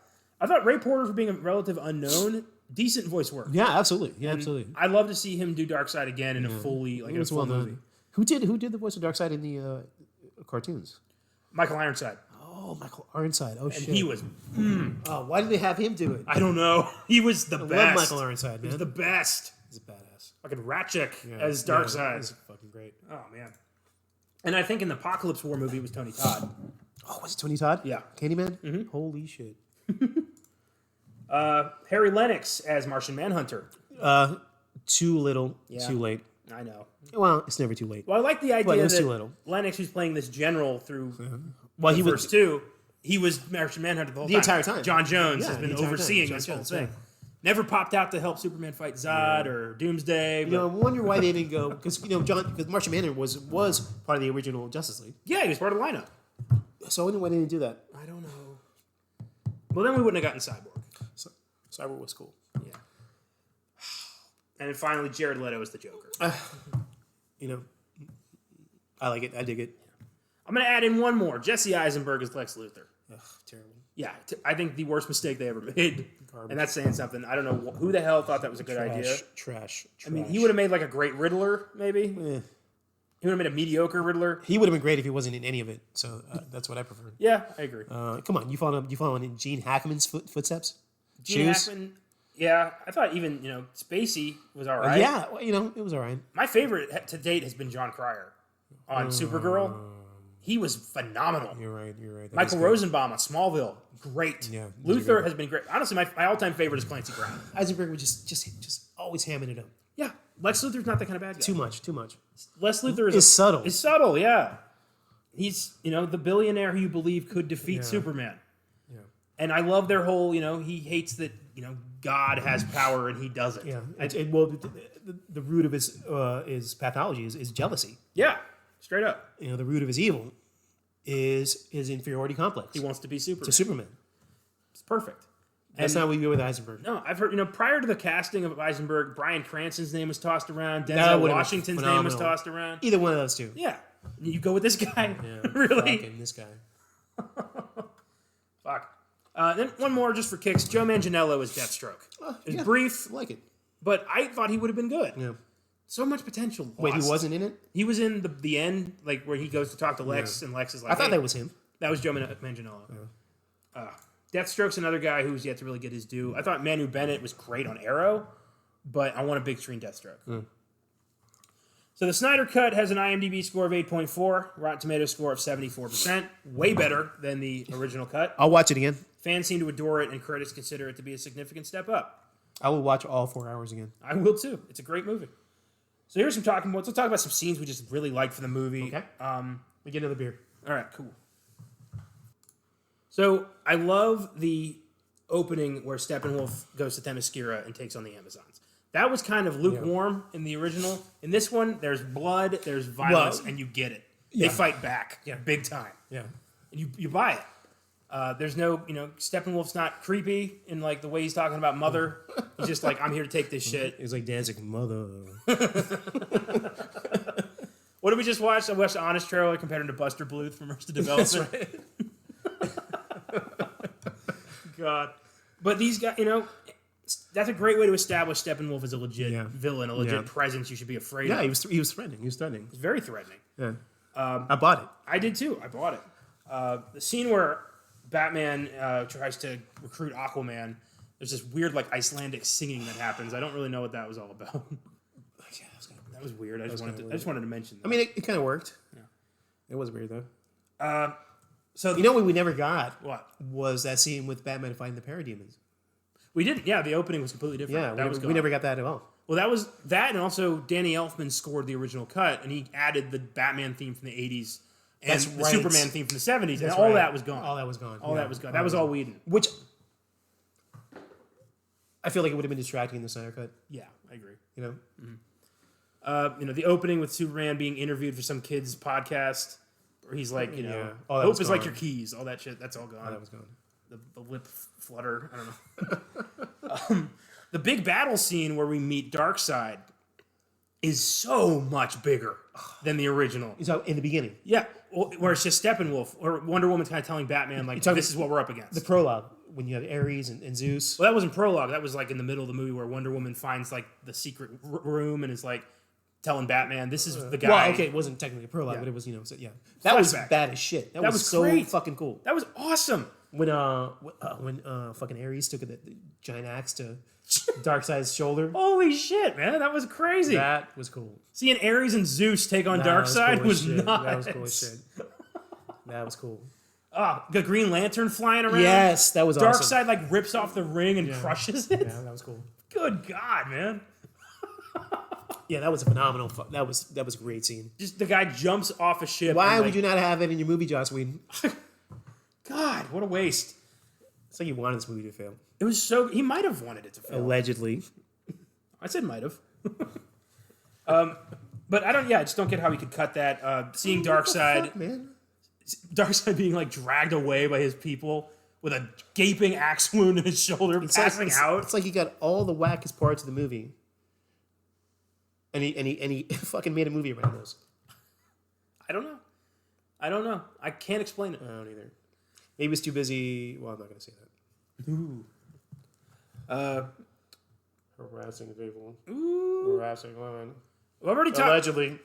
I thought Ray Porter, for being a relative unknown, decent voice work. Yeah, absolutely. Yeah, absolutely. I'd love to see him do Darkseid again in a fully, like It in a was full well movie. done. Who did the voice of Darkseid in the cartoons? Michael Ironside. Oh, Michael Ironside. Oh And shit. he was, Oh, why did they have him do it? I don't know. He was the I best. love Michael Ironside, He was man. the best. He's a badass. Fucking Ratchik Yeah. as Yeah, Darkseid. he's fucking great. Oh, man. And I think in the Apocalypse War movie, it was Tony Todd. Oh, was it Tony Todd? Yeah. Candyman? Mm-hmm. Holy shit. Harry Lennox as Martian Manhunter. Too little, Yeah. too late. I know. Well, it's never too late. Well, I like the But idea it was that too little. Lennox, who's playing this general through Well, the he first was two, he was Martian Manhunter the whole The entire time. John Jones Yeah, has the been entire time. overseeing John this whole Jones, thing. yeah. Never popped out to help Superman fight Zod or Doomsday. You know, I But wonder why they didn't go because because Martian Manhunter was part of the original Justice League. yeah, he was part of the lineup. So I wonder why they didn't do that. I don't know. Well, then we wouldn't have gotten Cyborg. So, Cyber was cool. Yeah. And then finally, Jared Leto is the Joker. You know, I like it. I dig it. I'm going to add in one more. Jesse Eisenberg is Lex Luthor. Ugh, terrible. Yeah, I think the worst mistake they ever made. Garbage. And that's saying something. I don't know who the hell thought that was a good idea. Trash. I mean, he would have made like a great Riddler, maybe. Eh. He would have made a mediocre Riddler. He would have been great if he wasn't in any of it. So that's what I prefer. Yeah, I agree. Come on, you following in Gene Hackman's footsteps? Gene Shoes? Hackman, yeah, I thought even, Spacey was all right. Yeah, well, it was all right. My favorite to date has been John Cryer on Supergirl. He was phenomenal. You're right. That Michael is good. Rosenbaum on Smallville, great. Yeah, he's a Luthor good has been great. Honestly, my all-time favorite is Clancy Brown. Eisenberg was just always hamming it up. Yeah, Lex Luthor's not that kind of bad guy. Too much. Lex Luthor Is subtle. Is subtle, yeah. He's, the billionaire who you believe could defeat Yeah. Superman. Yeah. And I love their whole, he hates that, God has power and he doesn't. Yeah. The root of his pathology is jealousy. Yeah, straight up. The root of his evil is his inferiority complex He wants to be Superman. to Superman. It's perfect. That's not what we go with Eisenberg. No, I've heard, prior to the casting of Eisenberg, Bryan Cranston's name was tossed around. That Denzel would've been Washington's name was phenomenal. tossed around. Either one of those two. Yeah. You go with this guy? Yeah, Really? fucking this guy. Fuck. Then one more just for kicks. Joe Manganiello is Deathstroke. It's Yeah, brief, I like it. but I thought he would have been good. Yeah. So much potential lost. Wait, he wasn't in it? He was in the end, like where he goes to talk to Lex, and Lex is like, I thought "Hey." that was him. That was Joe Manganiello. Deathstroke's another guy who's yet to really get his due. I thought Manu Bennett was great on Arrow, but I want a big screen Deathstroke. So the Snyder Cut has an IMDb score of 8.4, Rotten Tomatoes score of 74%, way better than the original cut. I'll watch it again. Fans seem to adore it, and critics consider it to be a significant step up. I will watch all 4 hours again. I will too. It's a great movie. So here's some talking points. Let's talk about some scenes we just really liked for the movie. Okay. We get another beer. All right, cool. So I love the opening where Steppenwolf goes to Themyscira and takes on the Amazons. That was kind of lukewarm in the original. In this one, there's blood, there's violence, and you get it. They fight back, big time. Yeah. And you buy it. There's no, Steppenwolf's not creepy in like the way he's talking about Mother. He's just like, I'm here to take this shit. It's like dancing mother. What What did we just watch? I watched Honest Trailer compared him to Buster Bluth from Arrested Development. That's right. God. But these guys, that's a great way to establish Steppenwolf as a legit villain, a legit presence you should be afraid of. Yeah, he was threatening. He was threatening. It's very threatening. Yeah. I bought it. I did too. I bought it. The scene where Batman tries to recruit Aquaman, there's this weird like Icelandic singing that happens. I don't really know what that was all about. Yeah, that was weird. I just wanted to mention that. I mean, it kind of worked. Yeah. It was weird though. So what we never got? What? Was that scene with Batman fighting the parademons? We didn't. Yeah, the opening was completely different. Yeah, we never got that at all. Well, that was that, and also Danny Elfman scored the original cut, and he added the Batman theme from the '80s and That's the right. Superman theme from the '70s, and That's all right. that was gone. All that was gone. All that was gone. That was all Whedon. Which I feel like it would have been distracting in the Snyder cut. Yeah, I agree. Mm-hmm. The opening with Superman being interviewed for some kid's podcast, where he's like, hope is like your keys, all that shit. That's all gone. All that was gone. The lip flutter. I don't know. The big battle scene where we meet Darkseid is so much bigger than the original. So in the beginning, Yeah, where it's just Steppenwolf, or Wonder Woman's kind of telling Batman, like, this is what we're up against. the prologue when you have Ares and Zeus. Well, that wasn't prologue. That was like in the middle of the movie where Wonder Woman finds like the secret room and is like telling Batman, this is the guy. Well, okay, it wasn't technically a prologue, but it was that was Flashback. bad as shit. That was so great. fucking cool. That was awesome. When fucking Ares took the giant axe to Darkseid's shoulder. Holy shit, man. That was crazy. That was cool. Seeing Ares and Zeus take on That Darkseid was cool as shit. nuts. That was cool as shit. That was cool. The Green Lantern flying around. Yes, that was awesome. Darkseid like rips off the ring and crushes it. Yeah, that was cool. Good God, man. Yeah, that was a phenomenal. That was a great scene. Just the guy jumps off a ship. Why and, would you not have it in your movie, Joss Whedon? God, what a waste. It's like you wanted this movie to fail. It was so... He might have wanted it to fail. Allegedly. I said might have. But I just don't get how he could cut that. Seeing Darkseid... Man. Darkseid being like dragged away by his people with a gaping axe wound in his shoulder, passing out. It's like he got all the wackest parts of the movie. And he fucking made a movie around those. I don't know. I can't explain it. I don't either. Maybe he was too busy. Well, I'm not going to say that. Ooh. Harassing people. Ooh. Harassing women. Well, Allegedly.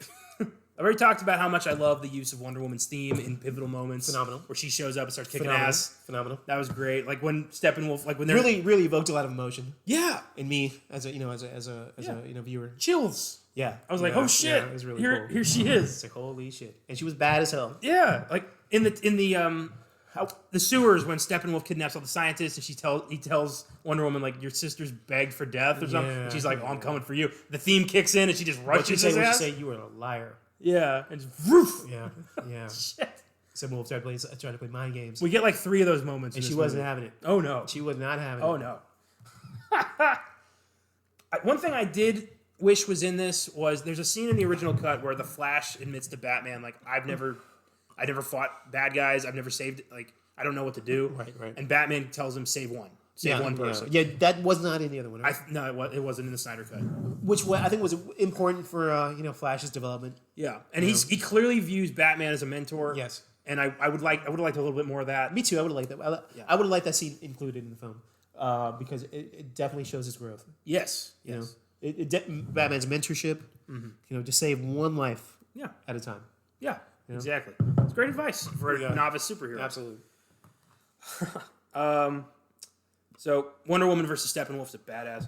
I've already talked about how much I love the use of Wonder Woman's theme in pivotal moments. Phenomenal. Where she shows up and starts kicking Phenomenal. ass. Phenomenal. That was great. Like when Steppenwolf, like when they're Really evoked a lot of emotion yeah, in me as a viewer. chills. Yeah. I was like, Yeah, oh shit, yeah, it was really here cool. here she is. It's like, holy shit. And she was bad as hell. Yeah, like in the sewers when Steppenwolf kidnaps all the scientists and he tells Wonder Woman like your sister's begged for death or something. Yeah. And she's like, oh, I'm coming for you. The theme kicks in and she just rushes his What'd ass. you say? You were a liar. Yeah, and just woof. Yeah. Yeah. Shit. Steppenwolf tried to play mind games. We get like 3 of those moments, And in she this wasn't movie. having it. Oh no. She was not having Oh it. no. One thing I did wish was in this was there's a scene in the original cut where the Flash admits to Batman like I never fought bad guys. I've never saved like I don't know what to do. Right. And Batman tells him save one person. Yeah, that was not in the other one. Right? No, it wasn't in the Snyder cut. Which I think was important for Flash's development. Yeah, and he clearly views Batman as a mentor. Yes, and I would like a little bit more of that. me too. I would have liked that. I would have liked that scene included in the film because it definitely shows his growth. Yes, You know, Batman's mentorship. Mm-hmm. To save one life. Yeah, At a time. yeah, exactly. It's great advice for a novice superhero. Absolutely. So Wonder Woman versus Steppenwolf's a badass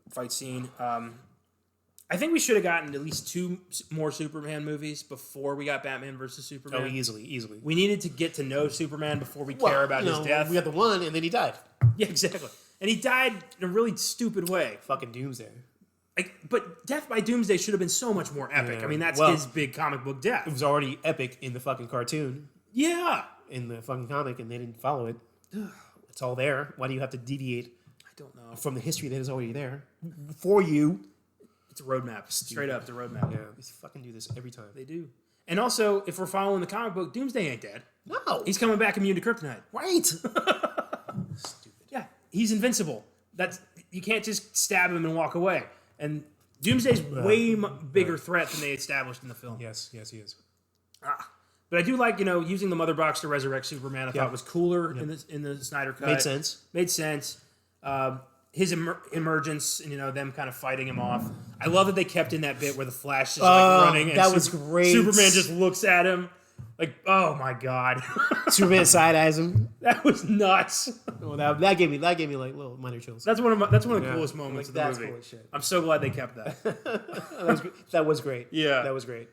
fight scene. I think we should have gotten at least 2 more Superman movies before we got Batman versus Superman. Oh, easily. We needed to get to know Superman before we care about his death. We got the one, and then he died. Yeah, exactly. And he died in a really stupid way. Fucking Doomsday. But Death by Doomsday should have been so much more epic. Yeah. I mean, that's Well, his big comic book death. It was already epic in the fucking cartoon, Yeah. in the fucking comic, and they didn't follow it. It's all there. Why do you have to deviate I don't know. from the history that is already there for you? It's a roadmap. Straight up, it's a roadmap. Yeah, they fucking do this every time. They do. And also, if we're following the comic book, Doomsday ain't dead. No, He's coming back immune to kryptonite. right. Stupid. Yeah, he's invincible. You can't just stab him and walk away. And Doomsday's way bigger threat than they established in the film. Yes, he is. But I do like, using the mother box to resurrect Superman. I thought was cooler in the Snyder cut. Made sense. His emergence and them kind of fighting him off. I love that they kept in that bit where the Flash is running. And that was great. Superman just looks at him like, oh my god. Superman side eyes him. That was nuts. Well, that gave me like little minor chills. That's one of the coolest moments of the movie. Cool as shit. I'm so glad they kept that. That was great. Yeah, that was great.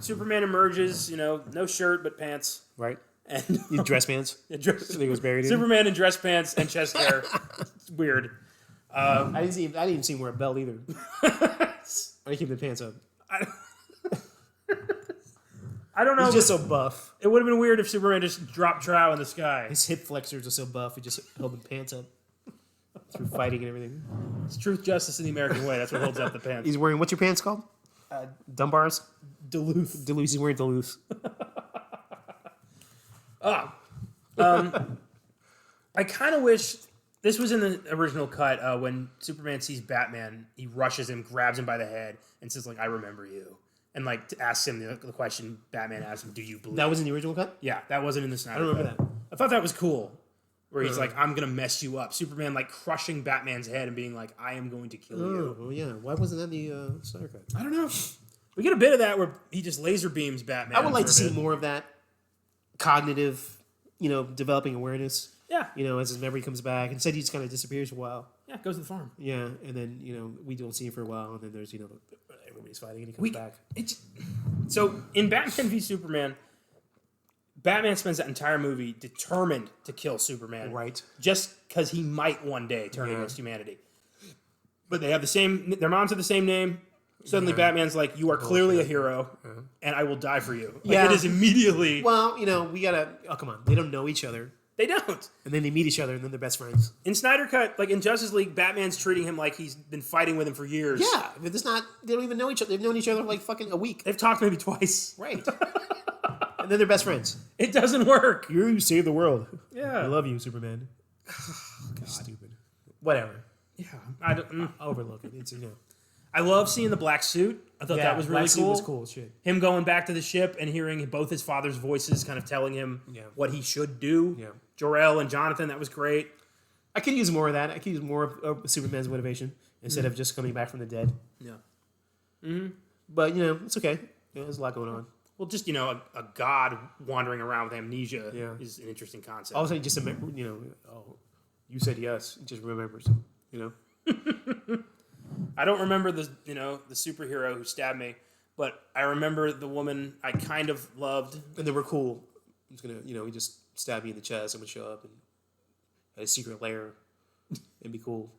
Superman emerges, no shirt but pants. Right. And dress pants. I think it was buried in. Superman in dress pants and chest hair. It's weird. I didn't even see him wear a belt either. I keep the pants up. I don't know. He's just so buff. It would have been weird if Superman just dropped trow in the sky. His hip flexors are so buff. He just held the pants up through fighting and everything. It's truth, justice, and the American way. That's what holds up the pants. He's wearing, what's your pants called? Dunbars? Duluth. He's wearing Duluth. I kind of wish this was in the original cut. When Superman sees Batman, he rushes him, grabs him by the head, and says, "I remember you," and asks him the question Batman asked him, "Do you believe?" That was in the original cut. Yeah, that wasn't in the Snyder. I don't remember that. I thought that was cool. Where he's like, "I'm gonna mess you up." Superman crushing Batman's head and being like, "I am going to kill you." Oh yeah, why wasn't that in the Snyder cut? I don't know. We get a bit of that where he just laser beams Batman. I would like to see more of that cognitive, developing awareness. Yeah. As his memory comes back. Instead, he just kind of disappears for a while. Yeah, goes to the farm. Yeah, and then, we don't see him for a while, and then there's, everybody's fighting, and he comes back. So, in Batman v Superman, Batman spends that entire movie determined to kill Superman. Right. Just because he might one day turn against humanity. But they have their moms have the same name. Suddenly Batman's like, "You are clearly a hero, and I will die for you." It is immediately... Well, we gotta... Oh, come on. They don't know each other. They don't. And then they meet each other, and then they're best friends. In Snyder Cut, in Justice League, Batman's treating him like he's been fighting with him for years. Yeah, but they don't even know each other. They've known each other fucking a week. They've talked maybe twice. Right. And then they're best friends. It doesn't work. You save the world. Yeah. I love you, Superman. God. Stupid. Whatever. Yeah. I don't... Overlook it. It's, I love seeing the black suit. I thought that was really cool. Was cool as shit. Him going back to the ship and hearing both his father's voices kind of telling him what he should do. Yeah. Jor-El and Jonathan, that was great. I could use more of that. I could use more of Superman's motivation instead of just coming back from the dead. Yeah. Mm-hmm. But, it's okay. There's a lot going on. Well, just, a god wandering around with amnesia is an interesting concept. All of a sudden, just, you said yes. He just remembers, I don't remember the superhero who stabbed me, but I remember the woman I kind of loved. And they were cool. He's gonna, he just stabbed me in the chest. I'm gonna show up and had a secret lair. It'd be cool.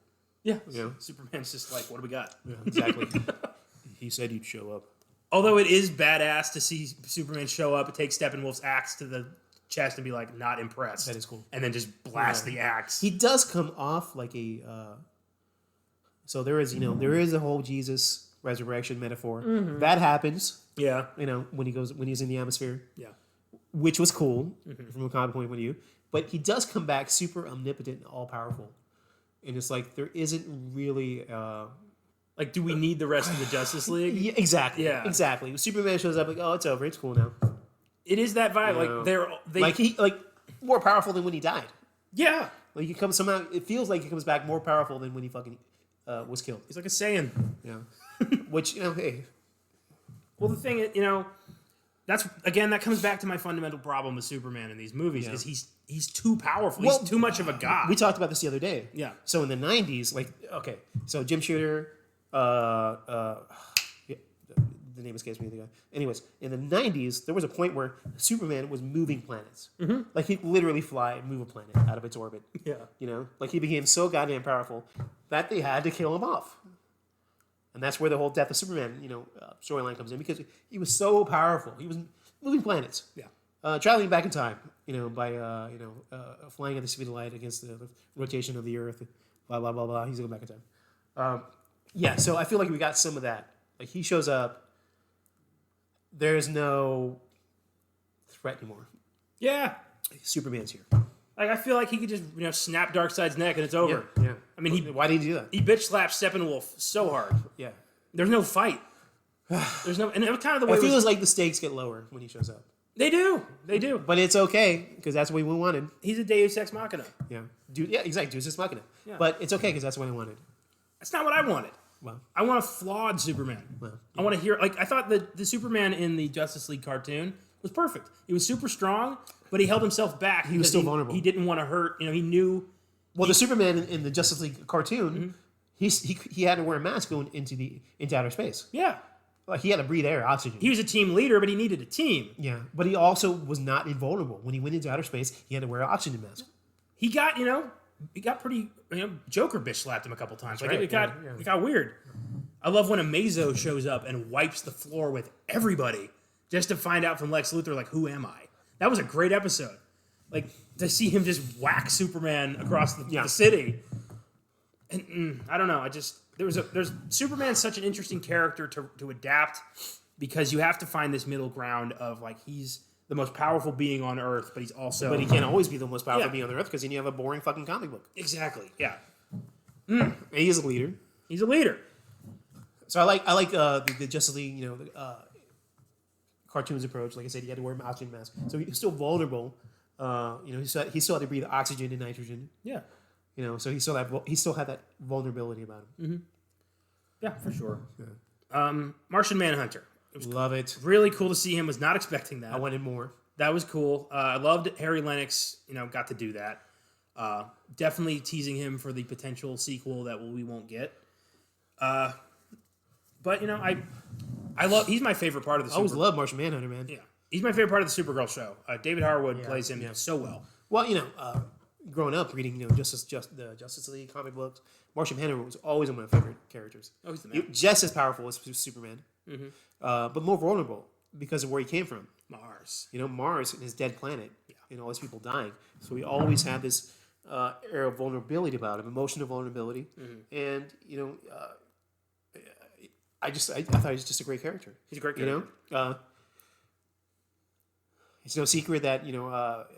Yeah. Superman's just like, what do we got? Yeah, exactly. He said you'd show up. Although it is badass to see Superman show up and take Steppenwolf's axe to the chest and be like, not impressed. That is cool. And then just blast the axe. He does come off like a... So there is, there is a whole Jesus resurrection metaphor. Mm-hmm. That happens. Yeah. When he's in the atmosphere. Yeah. Which was cool from a comic point of view. But he does come back super omnipotent and all-powerful. And it's like, there isn't really... do we need the rest of the Justice League? Yeah, exactly. Yeah. Exactly. When Superman shows up, oh, it's over. It's cool now. It is that vibe. They more powerful than when he died. Yeah. He comes somehow... It feels like he comes back more powerful than when he fucking... was killed. He's like a Saiyan. Yeah. Which, hey. Well, the thing is, that comes back to my fundamental problem with Superman in these movies, is he's too powerful. He's too much of a god. We talked about this the other day. Yeah. So in the 90s, so Jim Shooter, the name escapes me. Anyways, in the 90s, there was a point where Superman was moving planets. Mm-hmm. He'd literally fly and move a planet out of its orbit. Yeah. He became so goddamn powerful that they had to kill him off. And that's where the whole Death of Superman, storyline comes in, because he was so powerful. He was moving planets. Yeah. Traveling back in time, by flying at the speed of light against the rotation of the Earth. Blah blah blah blah. He's going back in time. So I feel like we got some of that. He shows up. There's no threat anymore. Yeah. Superman's here. Like, I feel like he could just, snap Darkseid's neck and it's over. Yeah. I mean, why did he do that? he bitch slapped Steppenwolf so hard. Yeah. There's no fight. There's no, and it was kind of the way I feel like the stakes get lower when he shows up. They do. But it's okay because that's what we wanted. He's a Deus Ex Machina. Yeah. Exactly. Deus Ex Machina. Yeah. But it's okay because that's what I wanted. That's not what I wanted. Well, I want a flawed Superman. Well, I want to hear, I thought the Superman in the Justice League cartoon was perfect. He was super strong, but he held himself back. He was still vulnerable. He didn't want to hurt. He knew. Well, the Superman in the Justice League cartoon, he had to wear a mask going into outer space. Yeah. Like he had to breathe air, oxygen. He was a team leader, but he needed a team. Yeah, but he also was not invulnerable. When he went into outer space, he had to wear an oxygen mask. He got, pretty, Joker bitch slapped him a couple times. Right. It got weird. I love when Amazo shows up and wipes the floor with everybody just to find out from Lex Luthor, who am I? That was a great episode. To see him just whack Superman across the city. And I don't know. There's Superman's such an interesting character to adapt because you have to find this middle ground of he's the most powerful being on Earth, but he's also. But he can't always be the most powerful being on Earth because then you have a boring fucking comic book. Exactly. Yeah. And he is a leader. He's a leader. So I like the Justice League, cartoons approach. Like I said, he had to wear an oxygen mask, so he's still vulnerable. He still had to breathe oxygen and nitrogen. Yeah. So he still had that vulnerability about him. Mm-hmm. Yeah, for sure. Yeah. Martian Manhunter. Love it. Really cool to see him. Was not expecting that. I wanted more. That was cool. I loved Harry Lennox. Got to do that. Definitely teasing him for the potential sequel that we won't get. But I love. He's my favorite part of the. I always love Martian Manhunter, man. Yeah, he's my favorite part of the Supergirl show. David Harwood plays him so well. Well, growing up reading the Justice League comic books, Martian Manhunter was always one of my favorite characters. Oh, he's the man. Just as powerful as Superman, but more vulnerable because of where he came from. Mars. Mars and his dead planet, and all these people dying. So he always had this air of vulnerability about him, emotional vulnerability, and I thought he was just a great character. He's a great character. It's no secret that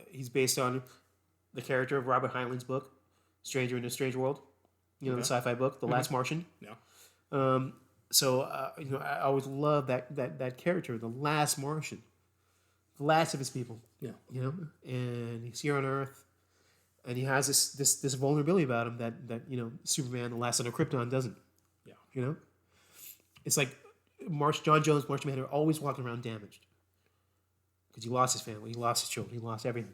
he's based on the character of Robert Heinlein's book, Stranger in a Strange World. The sci-fi book, The Last Martian. Yeah. So I always loved that character, the Last Martian, the last of his people. Yeah. And he's here on Earth, and he has this vulnerability about him that Superman, the last son of Krypton, doesn't. Yeah. It's like John Jones, Martian Manhunter, always walking around damaged because he lost his family, he lost his children, he lost everything.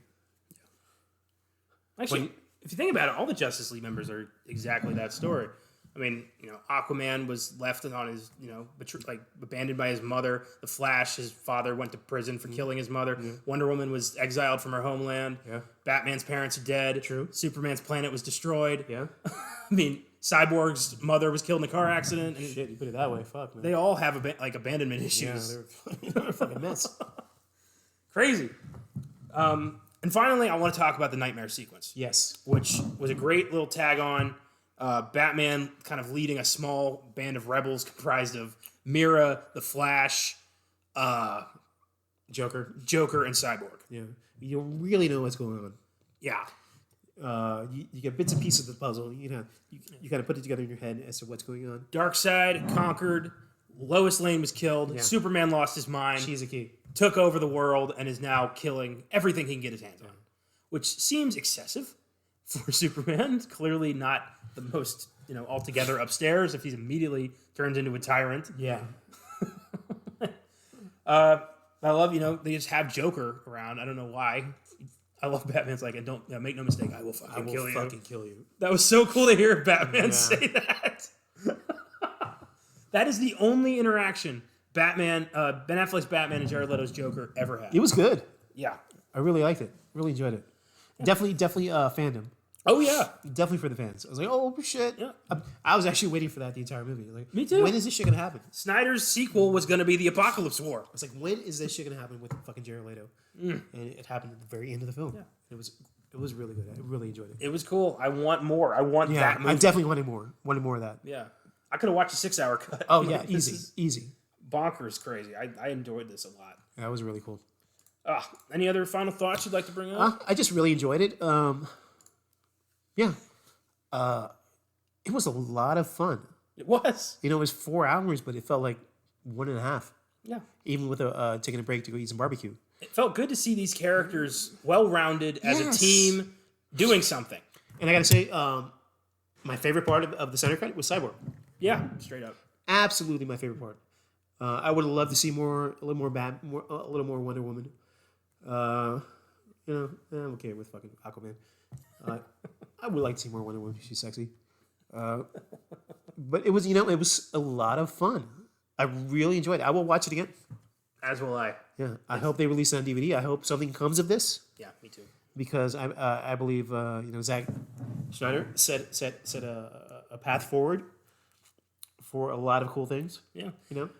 Yeah. Actually, if you think about it, all the Justice League members are exactly that story. I mean, Aquaman was left on his, abandoned by his mother. The Flash, his father went to prison for killing his mother. Mm-hmm. Wonder Woman was exiled from her homeland. Yeah. Batman's parents are dead. True. Superman's planet was destroyed. Yeah. I mean, Cyborg's mother was killed in a car accident. And shit, you put it that way. Fuck, man. They all have abandonment issues. Yeah, they're a fucking mess. Crazy. And finally, I want to talk about the Nightmare sequence. Yes. Which was a great little tag on. Batman kind of leading a small band of rebels comprised of Mira, the Flash, Joker, and Cyborg. Yeah. You don't really know what's going on. Yeah. You get bits and pieces of the puzzle. You got to put it together in your head as to what's going on. Darkseid conquered. Lois Lane was killed. Yeah. Superman lost his mind. She's a key. Took over the world and is now killing everything he can get his hands on, which seems excessive for Superman. Clearly not the most, altogether upstairs if he's immediately turns into a tyrant. Yeah. I love, they just have Joker around. I don't know why. I love Batman's don't make no mistake, I will fucking kill you. That was so cool to hear Batman say that. That is the only interaction Ben Affleck's Batman and Jared Leto's Joker ever had. It was good. Yeah. I really liked it. Really enjoyed it. Yeah. Definitely fandom. Oh, yeah. Definitely for the fans. I was like, oh, shit. Yeah. I was actually waiting for that the entire movie. Me too. When is this shit going to happen? Snyder's sequel was going to be the Apocalypse War. I was like, when is this shit going to happen with fucking Jared Leto? And it happened at the very end of the film. Yeah. It was really good. I really enjoyed it. It was cool. I want more. I want that movie. I definitely wanted more. Wanted more of that. Yeah. I could have watched a 6-hour cut. Oh, yeah. Easy. Bonkers crazy. I enjoyed this a lot. Yeah, that was really cool. Any other final thoughts you'd like to bring up? I just really enjoyed it. Yeah. It was a lot of fun. It was. It was 4 hours, but it felt like 1.5. Yeah. Even with taking a break to go eat some barbecue. It felt good to see these characters well-rounded as a team doing something. And I got to say, my favorite part of the Snyder Cut was Cyborg. Yeah, straight up. Absolutely my favorite part. I would have loved to see a little more Wonder Woman. I'm okay with fucking Aquaman. I would like to see more Wonder Woman. She's sexy. But it was a lot of fun. I really enjoyed it. I will watch it again. As will I. Yeah, I hope they release it on DVD. I hope something comes of this. Yeah, me too. Because I believe Zack Snyder set a path forward for a lot of cool things. Yeah,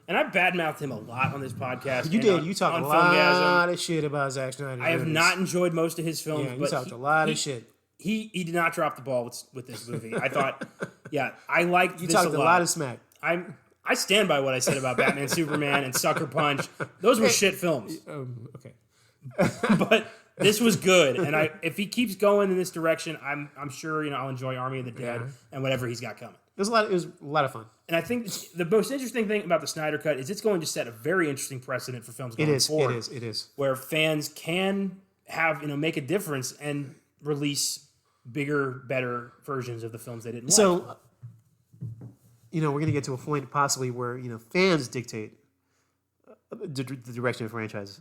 And I badmouthed him a lot on this podcast. You did. You talked a lot of shit about Zack Snyder. I have not enjoyed most of his films. Yeah, you but talked a lot of shit. He did not drop the ball with this movie. I thought, I liked you this a lot. You talked a lot of smack. I stand by what I said about Batman, Superman, and Sucker Punch. Those were shit films. Okay. But this was good, and if he keeps going in this direction, I'm sure I'll enjoy Army of the Dead and whatever he's got coming. It was a lot of fun. And I think the most interesting thing about the Snyder Cut is it's going to set a very interesting precedent for films going forward. It is. Where fans can have make a difference and release bigger, better versions of the films they didn't like. So, we're going to get to a point possibly where fans dictate the direction of franchises,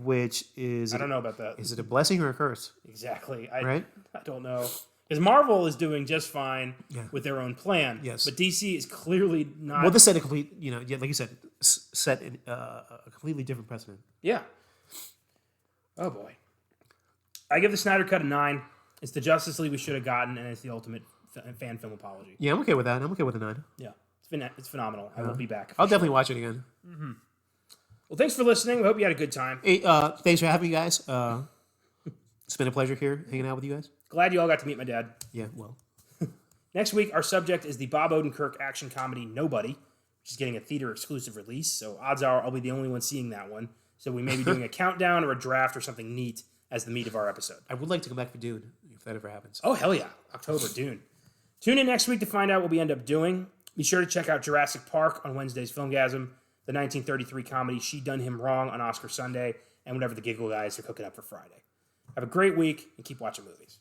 which is I don't know about that. Is it a blessing or a curse? Exactly. Right? I don't know. Because Marvel is doing just fine with their own plan. Yes. But DC is clearly not. Well, this set a complete, like you said, set a completely different precedent. Yeah. Oh, boy. I give the Snyder Cut a 9. It's the Justice League we should have gotten, and it's the ultimate fan film apology. Yeah, I'm okay with that. I'm okay with a 9. Yeah. It's phenomenal. I will be back. I'll definitely watch it again. Mm-hmm. Well, thanks for listening. We hope you had a good time. Hey, thanks for having me, guys. It's been a pleasure here hanging out with you guys. Glad you all got to meet my dad. Yeah, well. Next week, our subject is the Bob Odenkirk action comedy Nobody, which is getting a theater-exclusive release. So odds are I'll be the only one seeing that one. So we may be doing a countdown or a draft or something neat as the meat of our episode. I would like to come back for Dune, if that ever happens. Oh, hell yeah. October, Dune. Tune in next week to find out what we end up doing. Be sure to check out Jurassic Park on Wednesday's Filmgasm, the 1933 comedy She Done Him Wrong on Oscar Sunday, and whatever the Giggle guys are cooking up for Friday. Have a great week and keep watching movies.